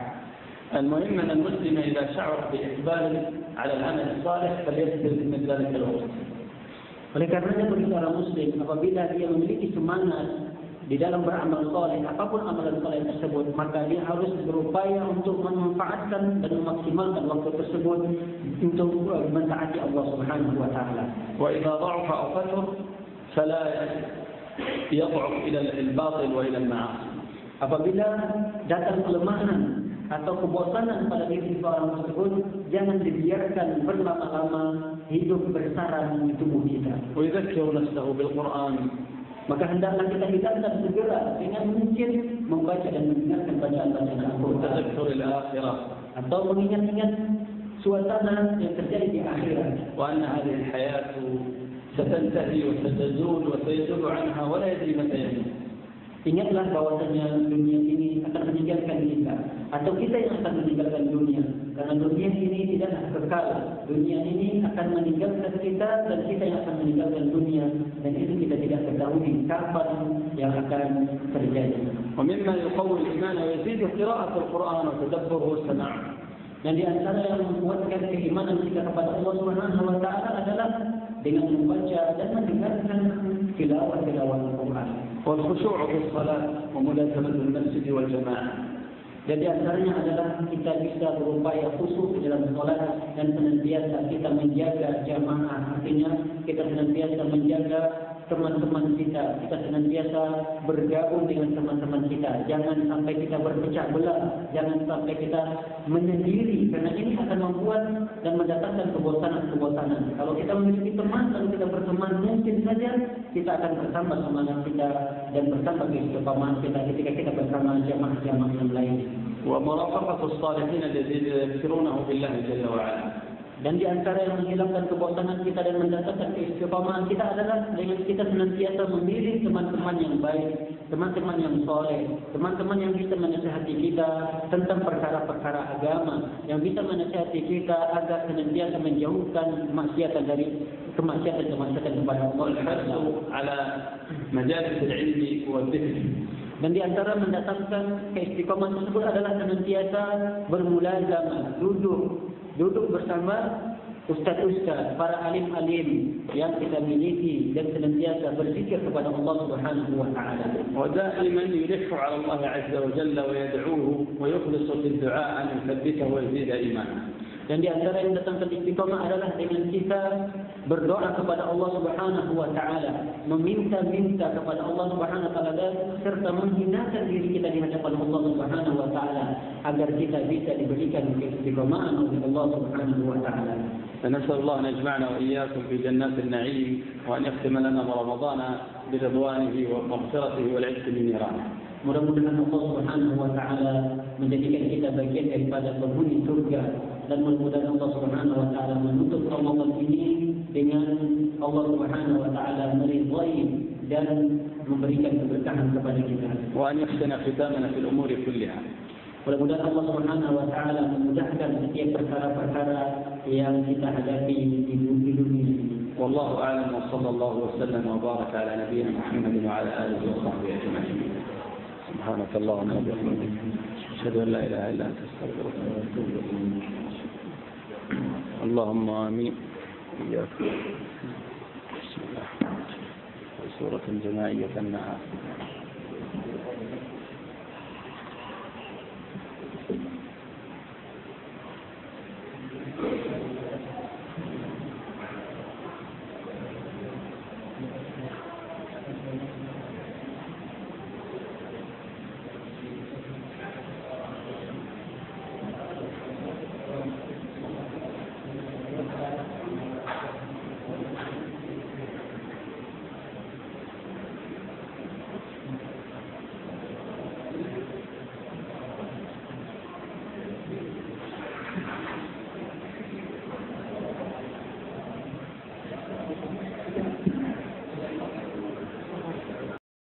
المهم أن المسلم إذا شعر بإقبال على العمل الصالح فليبذل من ذلك الوقت. Oleh karenanya bagi seorang muslim, apabila dia memiliki semangat di dalam beramal saleh, apapun amalan saleh tersebut, maka dia harus berupaya untuk memanfaatkan dan memaksimalkan waktu tersebut untuk mentaati Allah Subhanahu wa taala. Wa idza dha'afa aw kathur fala yad'af ila al-batil wa ila al-ma'asi. Apabila datang kelemahan atau kebosanan pada diri seorang tersebut, jangan dibiarkan berlama-lama hidup bersarang di tubuh kita. ويذكر نفسه بالقرآن. Maka hendaklah kita hidupkan segera dengan mungkin membaca dan mendengarkan bacaan-bacaan Al-Quran. تذكر الآخرة. Atau mengingat-ingat suasana yang terjadi di akhirat. وأن هذه الحياة ستنتهي وستزول وسيزول عنها ولا يدري متى يموت. Ingatlah bahwasanya dunia ini akan meninggalkan kita, atau kita yang akan meninggalkan dunia. Karena dunia ini tidaklah kekal. Dunia ini akan meninggalkan kita dan kita yang akan meninggalkan dunia. Dan itu kita tidak ketahui kapan yang akan terjadi. ومما يقوي الإيمان ويزيد قراءة القرآن وتدبره والسماع. Dan di antara yang menguatkan keimanan kita kepada Allah Subhanahu wa taala adalah dengan membaca dan mendengarkan tilawah Al-Quran. والخشوع في الصلاة وملازمة المسجد والجماعة. Dan di antaranya adalah kita bisa berupaya khusyuk dalam salat dan senantiasa kita menjaga jamaah. Artinya kita senantiasa menjaga teman-teman kita senantiasa bergabung dengan teman-teman kita. Jangan sampai kita berpecah belah, jangan sampai kita menyendiri, karena ini akan membuat dan mendatangkan kebosanan. Kalau kita memiliki teman, kalau kita berteman, mungkin saja kita akan bertambah semangat kita dan bertambah keistiqamahan kita ketika kita bersama jamaah-jamaah yang lain. ومرافقة الصالحين الذين يذكرونه بالله جل وعلا. Dan di antara yang menghilangkan kebosanan kita dan mendatangkan keistiqamahan kita adalah dengan kita senantiasa memilih teman-teman yang baik, teman-teman yang soleh, teman-teman yang bisa menasihati kita tentang perkara-perkara agama, yang bisa menasihati kita agar senantiasa menjauhkan kemaksiatan dari kemaksiatan kepada Allah. والحرص على مجالس العلم والذكر. Dan di antara mendatangkan keistiqamahan tersebut adalah senantiasa bermulazamah, duduk bersama ustaz-ustaz, para alim-alim yang kita miliki dan senantiasa berzikir kepada Allah Subhanahu wa taala. ودائما يلح على الله عز وجل ويدعوه ويخلص في الدعاء أن يثبته ويزيد إيمانه. Dan di antara yang datangkan istiqamah adalah dengan kita berdoa kepada Allah Subhanahu wa taala, meminta-minta kepada Allah Subhanahu wa taala serta menghinakan diri kita di hadapan Allah Subhanahu wa taala agar kita bisa diberikan keistiqamahan oleh Allah Subhanahu wa taala. فنسأل الله أن يجمعنا وإياكم في جنات النعيم وأن يختم لنا رمضان برضوانه ومغفرته والعتق من نيرانه. Mudah-mudahan Allah Subhanahu wa taala menjadikan kita bagian daripada penghuni surga, dan mudah-mudahan Allah Subhanahu wa taala menutup Ramadan ini dengan Allah Subhanahu wa taala meridhai dan memberikan keberkahan kepada kita. وأن يحسن ختامنا في الأمور كلها. Mudah-mudahan Allah Subhanahu wa taala memudahkan setiap perkara-perkara yang kita hadapi di dunia ini. والله أعلم وصلى الله وسلم وبارك على نبينا محمد وعلى آله وصحبه أجمعين. سبحانك اللهم وبحمدك أشهد أن لا إله إلا أنت أستغفرك وأتوب إليك. اللهم آمين. إياك. بسم الله. سورة جماعية النهار.